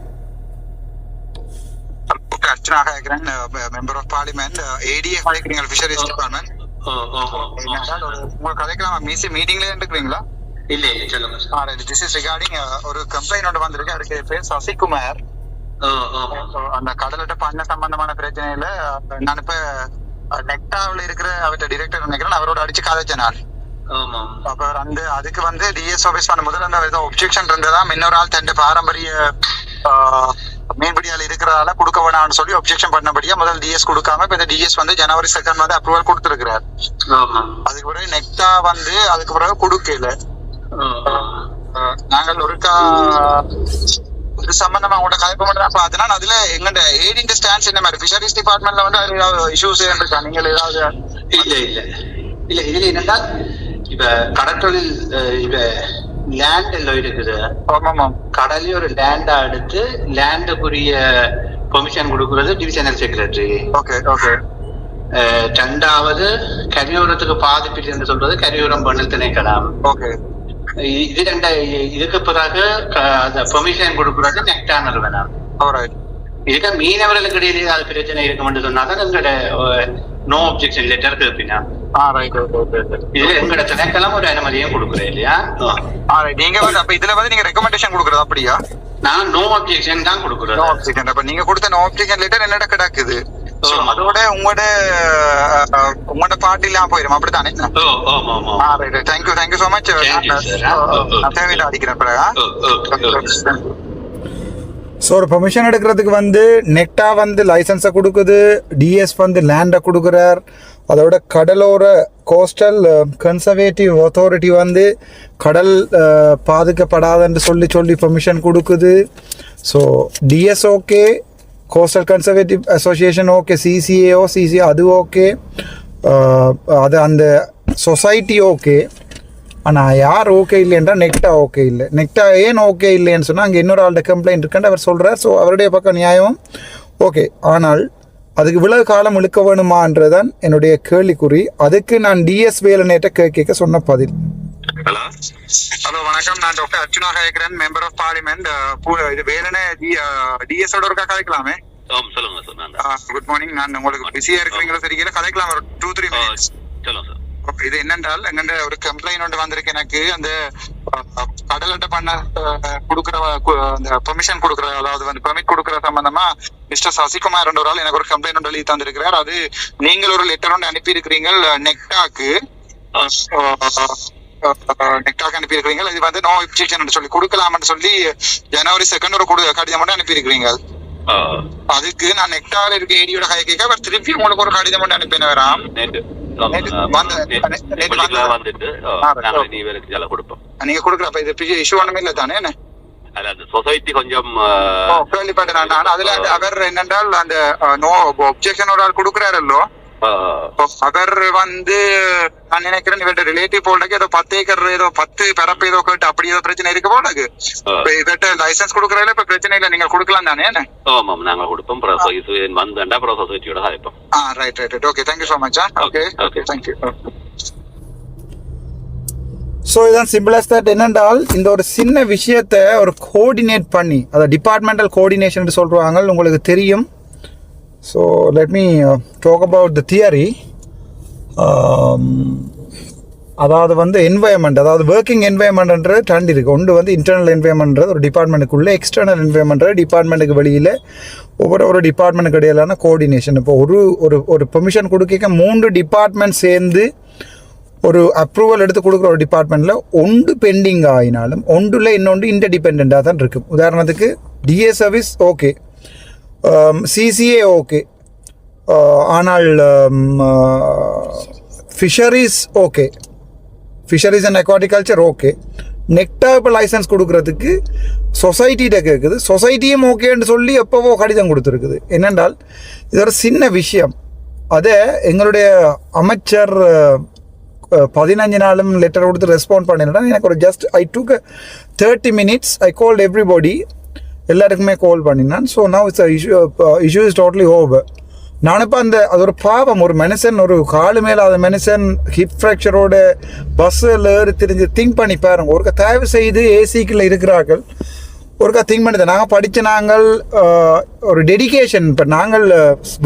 அர்ச்சனா கேக்குறேன், மெம்பர் ஆஃப் பார்லிமெண்ட், ஏடிஏ கேக்குறீங்க ஃபிஷரிஸ் டிபார்ட்மெண்ட். உங்க கதைக்கலாம் மீட்டிங்ல இருக்கிறீங்களா? இல்ல இல்ல சொல்லுங்க. திஸ் இஸ் ரிகார்டிங் ஒரு கம்ப்ளைண்ட் ஒன்று வந்திருக்கு. அதுக்கு பேர் சசிகுமார். அந்த கடலட்ட பண்ண சம்பந்தமான பிரச்சனையில நான் இப்ப நெக்டாவில் இருக்கிற அவர்கிட்ட டிரெக்டர் நினைக்கிறேன், அவரோட அடிச்சு கதைச்சேன் நான். அப்ப அதுக்கு வந்து டிஎஸ் ஆபீஸ் பண்ண முதல்ல அந்த ஏதோ ஒப்ஜெக்ஷன் இருந்ததா, இன்னொரு ஆள் தன் பாரம்பரிய மீன்பிடியால் இருக்கிறதால கொடுக்க வேணாம்னு சொல்லி ஒப்ஜெக்ஷன் பண்ணபடியா முதல் டிஎஸ் கொடுக்காம இப்ப இந்த டிஎஸ் வந்து ஜனவரி 2 வந்து அப்ரூவல் கொடுத்திருக்கிறார். அதுக்கு பிறகு நெக்டா வந்து அதுக்கு பிறகு கொடுக்கல. நாங்கள் ஒருக்கா இது சம்பந்தமா உங்களோட கலைப்பு மட்டும் தான் பார்த்தேன்னா அதுல எங்கள்ட ஏடின் ஸ்டான்ஸ் என்ன மாதிரி ஃபிஷரிஸ் டிபார்ட்மெண்ட்ல வந்து அது ஏதாவது இஷ்யூஸ் இருக்கா? நீங்கள் ஏதாவது? இல்ல இல்ல இல்ல, இதுல என்னன்னா இப்ப கடற்றொழில் இப்ப லேண்ட் எல்லாம் இருக்குது. கடலே ஒரு லேண்டா எடுத்து லேண்டுக்குரிய பெர்மிஷன் கொடுக்கறது டிவிஷனல் செக்ரட்டரி. Okay okay. ரெண்டாவது கரையோரத்துக்கு பாதிப்பு என்று சொல்றது கரையோரம் பண்ணல் திணைக்கலாம். ஓகே. இது இதுக்கு பிறகு பெர்மிஷன் கொடுக்கறது நெக்டா நிறுவனம். இதுக்கு மீனவர்களுக்கு இடையிலே அது பிரச்சனை இருக்கும்னு சொன்னாதான் எங்களோட நோ அப்ஜெக்ஷன் லெட்டர் கேட்பீங்க. இதுல எங்களோட திணைக்களம் ஒரு அனுமதியும் கொடுக்குறேன் இல்லையா? நீங்க வந்து அப்ப இதுல வந்து நீங்க ரெக்கமெண்டேஷன் கொடுக்கறது அப்படியா? நான் நோ அப்ஜெக்ஷன் தான் கொடுக்குறேன். அப்ப நீங்க கொடுத்த நோ அப்ஜெக்ஷன் லெட்டர் என்னடா கிடக்குது? அதோட உங்களோட பார்ட்டிலாம் போயிடும் அப்படித்தானே? Thank you so much. நான் தேவையில்லை அடிக்கிறேன். ஸோ ஒரு பெர்மிஷன் எடுக்கிறதுக்கு வந்து நெக்டா வந்து லைசன்ஸை கொடுக்குது, டிஎஸ் வந்து லேண்டை கொடுக்குறார், அதோட கடலோர கோஸ்டல் கன்சர்வேட்டிவ் அத்தாரிட்டி வந்து கடல் பாதிக்கப்படாதுன்னு சொல்லி பெர்மிஷன் கொடுக்குது. So DS okay, coastal conservative association okay, CCAO அது ஓகே, அது அந்த சொசைட்டி ஓகே. ஆனால் யார் ஓகே இல்லைன்றா நெக்டா ஓகே இல்லை. நெக்டா ஏன் ஓகே இல்லைன்னு சொன்னால் அங்கே இன்னொரு ஆள்கிட்ட கம்ப்ளைண்ட் இருக்குன்னு அவர் சொல்கிறார். ஸோ அவருடைய பக்கம் நியாயம் ஓகே, ஆனால் அதுக்கு இவ்வளவு காலம் இழுக்க வேணுமான்றதான் என்னுடைய கேள்விக்குறி. அதுக்கு நான் டிஎஸ் வேலனேட்ட கேட்க சொன்ன பதில். ஹலோ வணக்கம், நான் டாக்டர் அர்ச்சனா கேக்குறேன், மெம்பர் ஆஃப் பார்லிமெண்ட். இது வேலனே டிஎஸ் ஓட இருக்கா கதைக்கலாமே? Good morning. நான் உங்களுக்கு பிஸியா இருக்கிறீங்களோ தெரியல, கதைக்கலாம் ஒரு 2-3 minutes. இது என்னென்றால் எங்கண்ட ஒரு கம்ப்ளைண்ட் ஒன்று வந்திருக்கு எனக்கு. அந்த கடல் அட்டை பண்ண கொடுக்குற அந்த பெர்மிஷன் கொடுக்குற, அதாவது வந்து பெர்மிட் கொடுக்குற சம்பந்தமா மிஸ்டர் சசிகுமார் என்ற ஒரு ஆள் எனக்கு ஒரு கம்ப்ளைண்ட் ஒன்று எழுதி தந்திருக்கிறார். அது நீங்கள் ஒரு லெட்டர் ஒன்று அனுப்பி இருக்கிறீங்க நெக்டாக்கு அனுப்பி இருக்கிறீங்க. இது வந்து நோ அப்ஜெக்ஷன் சொல்லி கொடுக்கலாம்னு சொல்லி ஜனவரி 2 ஒரு கடிதம் மட்டும் அனுப்பி இருக்கிறீங்க. அதுக்கு நான் நெக்டால இருக்க ஏடியோட கை கேட்க அவர் திருப்பி உங்களுக்கு ஒரு கடிதம் மட்டும் அனுப்பின வராம். நீங்க கொடுக்குறப்ப இது இஷ்யூ ஒண்ணுமே இல்ல தானே? சொசைட்டி கொஞ்சம் கேள்விப்பட்டேன். அதுல அவர் என்னென்றால் அந்த நோ அப்ஜெக்ஷன் ஒரு ஆள் கொடுக்குறாரல்லோ, அவர் வந்து நான் நினைக்கிறேன் இவர்கிட்ட ரிலேட்டிவ் போல்டாக்கு ஏதோ 10 ஏக்கர் ஏதோ 10 பரப்பு ஏதோ கேட்டு அப்படி ஏதோ பிரச்சனை இருக்கு போலாக்கு. இவர்கிட்ட லைசன்ஸ் கொடுக்கறதுல இப்ப பிரச்சனை இல்ல, நீங்க கொடுக்கலாம் தானே? நாங்க கொடுப்போம். Right. Okay, thank you so much. Okay thank you. So இதான் சிம்பிள் அஸ் தட். என்னென்றால் இந்த ஒரு சின்ன விஷயத்தை ஒரு கோஆர்டினேட் பண்ணி, அதை டிபார்ட்மெண்டல் கோஆர்டினேஷன் சொல்லுவாங்க, உங்களுக்கு தெரியும். So let me talk about the theory. அதாவது வந்து என்வாயன்மெண்ட், அதாவது ஒர்க்கிங் என்வாயன்மெண்ட்ன்றது 2 இருக்குது. ஒன்று வந்து இன்டர்னல் என்வாயன்மெண்ட்ன்றது ஒரு டிபார்ட்மெண்ட்டுக்குள்ளே, எக்ஸ்டர்னல் என்வாயன்மெண்ட்றது டிபார்ட்மெண்ட்டுக்கு வெளியில் ஒவ்வொரு டிபார்ட்மெண்ட்டுக்கு இடையிலான கோஆர்டினேஷன். இப்போ ஒரு பெர்மிஷன் கொடுக்க 3 டிபார்ட்மெண்ட் சேர்ந்து ஒரு அப்ரூவல் எடுத்து கொடுக்குற ஒரு டிபார்ட்மெண்ட்டில் ஒன்று பெண்டிங் ஆகினாலும் ஒன்றில் இன்னொன்று இன்டர்டிபெண்ட்டாக தான் இருக்கும். உதாரணத்துக்கு DA service okay, CCA okay, ஆனால் fisheries okay, fisheries and aquaculture okay. நெக்டா இப்போ லைசன்ஸ் கொடுக்கறதுக்கு சொசைட்டிகிட்ட கேட்குது, சொசைட்டியும் ஓகேன்னு சொல்லி எப்போவோ கடிதம் கொடுத்துருக்குது. என்னென்றால் இது ஒரு சின்ன விஷயம், அதை எங்களுடைய அமைச்சர் 15 நாளும் லெட்டர் கொடுத்து ரெஸ்பாண்ட் பண்ணினா எனக்கு ஒரு just I took 30 minutes I called everybody எல்லாருக்குமே கால் பண்ணினான். So now it's issue is totally over. நான் இப்போ அது ஒரு பாவம், ஒரு மனுஷன் ஒரு காலு மேலாத மனுஷன் ஹிப் ஃப்ராக்சரோட பஸ்ஸில் ஏறி தெரிஞ்சு திங்க் பண்ணி பாருங்க. ஒருக்கா தயவு செய்து ஏசிக்குள்ள இருக்கிறார்கள் ஒருக்கா திங்க் பண்ணி நாங்கள் படித்த நாங்கள் ஒரு டெடிகேஷன் இப்போ நாங்கள்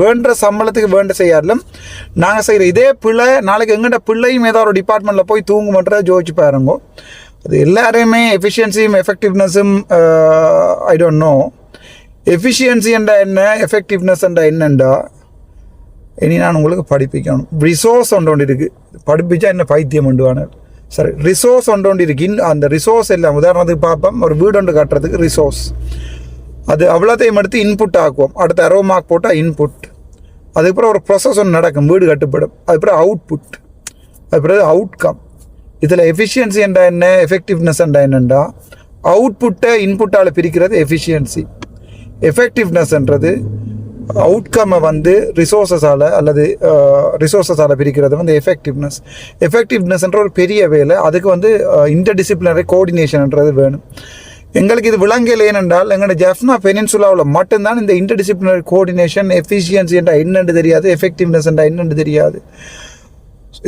வேண்ட சம்பளத்துக்கு வேண்ட செய்யாலும் நாங்கள் செய்கிற இதே பிள்ளை நாளைக்கு எங்கிட்ட பிள்ளையும் ஏதோ ஒரு டிபார்ட்மெண்ட்டில் போய் தூங்குமன்றதை ஜோதிச்சு பாருங்க. அது எல்லாரையுமே எஃபிஷியன்சியும் எஃபெக்டிவ்னஸும் ஐ டோன்ட் நோ. எஃபிஷியன்சி என்றா என்ன, எஃபெக்டிவ்னஸ் என்றா என்னண்டா இனி நான் உங்களுக்கு படிப்பிக்கணும். ரிசோர்ஸ் ஒன்று இருக்குது, படிப்பிச்சா என்ன பைத்தியம் உண்டுவான சரி. ரிசோர்ஸ் ஒன்று இருக்கு. அந்த ரிசோர்ஸ் எல்லாம் உதாரணத்துக்கு பார்ப்போம், ஒரு வீடு ஒன்று கட்டுறதுக்கு ரிசோர்ஸ் அது அவ்வளோத்தையும் எடுத்து இன்புட் ஆக்குவோம். அடுத்து 60 மார்க் போட்டால் இன்புட். அதுக்கப்புறம் ஒரு ப்ரொசஸ் ஒன்று நடக்கும், வீடு கட்டுப்படும். அதுக்கப்புறம் அவுட்புட், அதுக்கப்புறம் அவுட்கம். இதில் எஃபிஷியன்சி என்றா என்ன, எஃபெக்டிவ்னஸ் என்றா என்னண்டா அவுட்புட்டை இன்புட்டால் பிரிக்கிறது எஃபிஷியன்சி. எஃபெக்டிவ்னஸ்ன்றது அவுட்கம்மை வந்து ரிசோர்ஸஸால் அல்லது ரிசோர்ஸஸால் பிரிக்கிறது வந்து எஃபெக்டிவ்னஸ். எஃபெக்டிவ்னஸ்ன்ற ஒரு பெரிய வேலை, அதுக்கு வந்து இன்டர்டிசிப்ளினரி கோஆர்டினேஷன்ன்றது வேணும். எங்களுக்கு இது விளங்கல ஏனென்றால் எங்களோட ஜெஃப்னா பெனின்சுலாவில் மட்டும்தான் இந்த இன்டர்டிசிப்ளினரி கோஆர்டினேஷன் எஃபிஷியன்சி என்றால் என்னென்று தெரியாது, எஃபெக்டிவ்னஸ் என்றால் என்னென்று தெரியாது.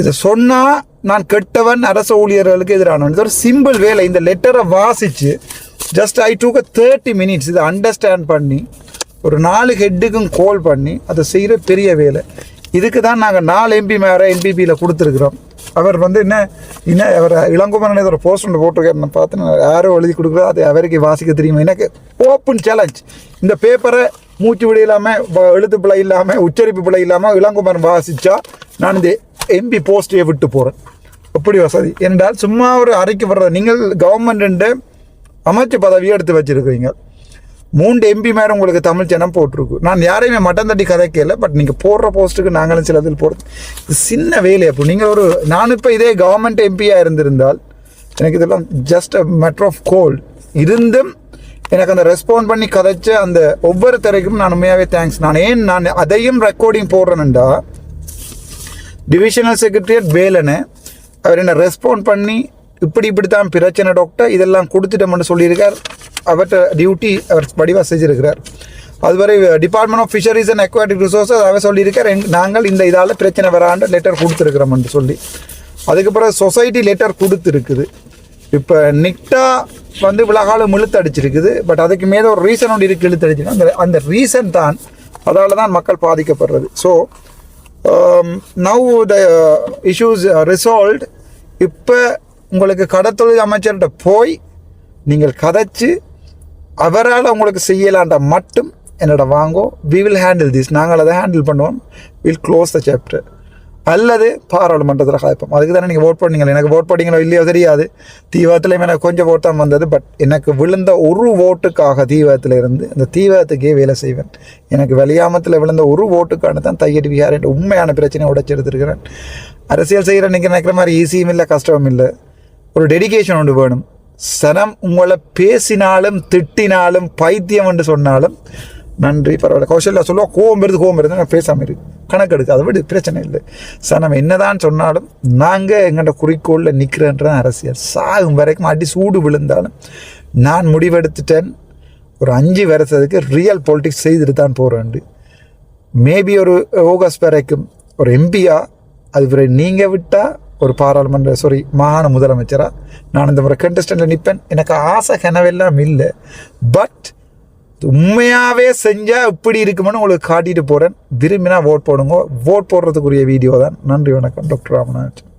இதை சொன்னால் நான் கெட்டவன், அரசு ஊழியர்களுக்கு எதிரானவன். இது ஒரு சிம்பிள் வேலை. இந்த லெட்டரை வாசித்து ஜஸ்ட் ஐ டூக் 30 minutes இதை அண்டர்ஸ்டாண்ட் பண்ணி ஒரு 4 ஹெட்டுக்கும் கால் பண்ணி அதை செய்கிற பெரிய வேலை. இதுக்கு தான் நாங்கள் 4 MP மேலே NPPயில் கொடுத்துருக்குறோம். அவர் வந்து என்ன அவர் இளங்குமரன் ஒரு போஸ்ட் ஒன்று போட்டிருக்காரு பார்த்து நான் யாரோ எழுதி கொடுக்குறோம், அது அவருக்கு வாசிக்க தெரியுமா. எனக்கு ஓப்பன் சேலஞ்ச், இந்த பேப்பரை மூச்சு விட இல்லாமல் எழுத்து பிழை இல்லாமல் உச்சரிப்பு பிழை இல்லாமல் இளங்குமரன் வாசித்தா நான் இந்த MP போஸ்ட்டையே விட்டு போகிறேன். அப்படி வசதி என்றால் சும்மா ஒரு அறைக்கு வர்றது. நீங்கள் கவர்மெண்ட்டு அமைச்சு பதவியை எடுத்து வச்சுருக்கிறீங்க, 3 MP மேலே உங்களுக்கு தமிழ் சேனம் போட்டிருக்கு. நான் யாரையுமே மட்டம் தட்டி கதைக்கல, பட் நீங்கள் போடுற போஸ்ட்டுக்கு நாங்களும் சில இதில் போடுறது இது சின்ன வேலை. அப்போ நீங்கள் நான் இப்போ இதே கவர்மெண்ட் எம்பியாக இருந்திருந்தால் எனக்கு இதெல்லாம் ஜஸ்ட் அ மேட்டர் ஆஃப் கோல் இருந்தும் எனக்கு அந்த ரெஸ்பாண்ட் பண்ணி கதைச்ச அந்த ஒவ்வொரு தரைக்கும் நான் உண்மையாகவே தேங்க்ஸ். நான் அதையும் ரெக்கார்டிங் போடுறேன்டா டிவிஷனல் செக்ரட்டரியேட் வேலனை அவர் என்ன ரெஸ்பாண்ட் பண்ணி இப்படி தான் பிரச்சனை டாக்டர் இதெல்லாம் கொடுத்துட்டோம்னு சொல்லியிருக்கார். அவர்கிட்ட டியூட்டி அவர் வடிவாக செஞ்சுருக்கிறார். அதுவரை department of fisheries and aquatic resources அவர் சொல்லியிருக்கார் நாங்கள் இந்த இதால் பிரச்சனை வராண்டு லெட்டர் கொடுத்துருக்குறோம்னு சொல்லி. அதுக்கப்புறம் சொசைட்டி லெட்டர் கொடுத்துருக்குது. இப்போ நிக்டா வந்து விலகாலம் இழுத்து அடிச்சிருக்குது. பட் அதுக்கு மேலே ஒரு ரீசன் ஒன்று இருக்குது இழுத்து அடிச்சிருக்கு. அந்த ரீசன் தான் அதால் தான் மக்கள் பாதிக்கப்படுறது. So now the issues resolved. இப்போ உங்களுக்கு கடத்தொழில் அமைச்சர்கிட்ட போய் நீங்கள் கதைச்சு அவரால் உங்களுக்கு செய்யலான்டா மட்டும் என்னோட வாங்கோ. வி வில் ஹேண்டில் திஸ், நாங்கள் அதை ஹேண்டில் பண்ணுவோம். Will close the chapter. அல்லது பாராளுமன்றத்தில் காய்ப்போம். அதுக்கு தானே நீங்கள் ஓட் பண்ணீங்களா. எனக்கு ஓட் பண்ணீங்களோ இல்லையோ தெரியாது. தீவிரத்துலேயும் எனக்கு கொஞ்சம் ஓட் தான் வந்தது. பட் எனக்கு விழுந்த ஒரு ஓட்டுக்காக தீவிரத்தில் இருந்து அந்த தீவிரத்துக்கே வேலை செய்வேன். எனக்கு வெளியாமத்தில் விழுந்த ஒரு ஓட்டுக்கான தான் தையடி விஹார் என்ற உண்மையான பிரச்சனையை உடைச்செடுத்திருக்கிறேன். அரசியல் செய்கிற நீங்கள் நினைக்கிற மாதிரி ஈஸியும் இல்லை, கஷ்டமும் இல்லை. ஒரு டெடிகேஷன் ஒன்று வேணும். சனம் உங்களை பேசினாலும் திட்டினாலும் பைத்தியம் என்று சொன்னாலும் நன்றி பரவாயில்ல. கௌசல்யா சொல்லுவா கோவம் வருது நான் பேசாமல் இருக்கு, கணக்கு எடுக்க, அதை விட பிரச்சனை இல்லை. சனம் என்னதான் சொன்னாலும் நாங்கள் எங்கள்ட குறிக்கோளில் நிற்கிறேன்றதான் அரசியல். சாகும் வரைக்கும் அடி சூடு விழுந்தாலும் நான் முடிவெடுத்துட்டேன். ஒரு 5 வருஷத்துக்கு ரியல் பொலிட்டிக்ஸ் செய்துட்டு தான் போகிறேன். மேபி ஒரு ஆகஸ்ட் வரைக்கும் ஒரு எம்பியா, அது நீங்கள் விட்டால் ஒரு பாராளுமன்ற மாகாண முதலமைச்சராக நான் இந்த முறை கண்டஸ்டண்டில் நிற்பேன். எனக்கு ஆசை கனவெல்லாம் இல்லை. பட் உண்மையாகவே செஞ்சால் இப்படி இருக்குமென்னு உங்களுக்கு காட்டிட்டு போகிறேன். விரும்பினா ஓட் போடுங்க. ஓட் போடுறதுக்குரிய வீடியோ தான். நன்றி, வணக்கம். டாக்டர் ராமநாதன்.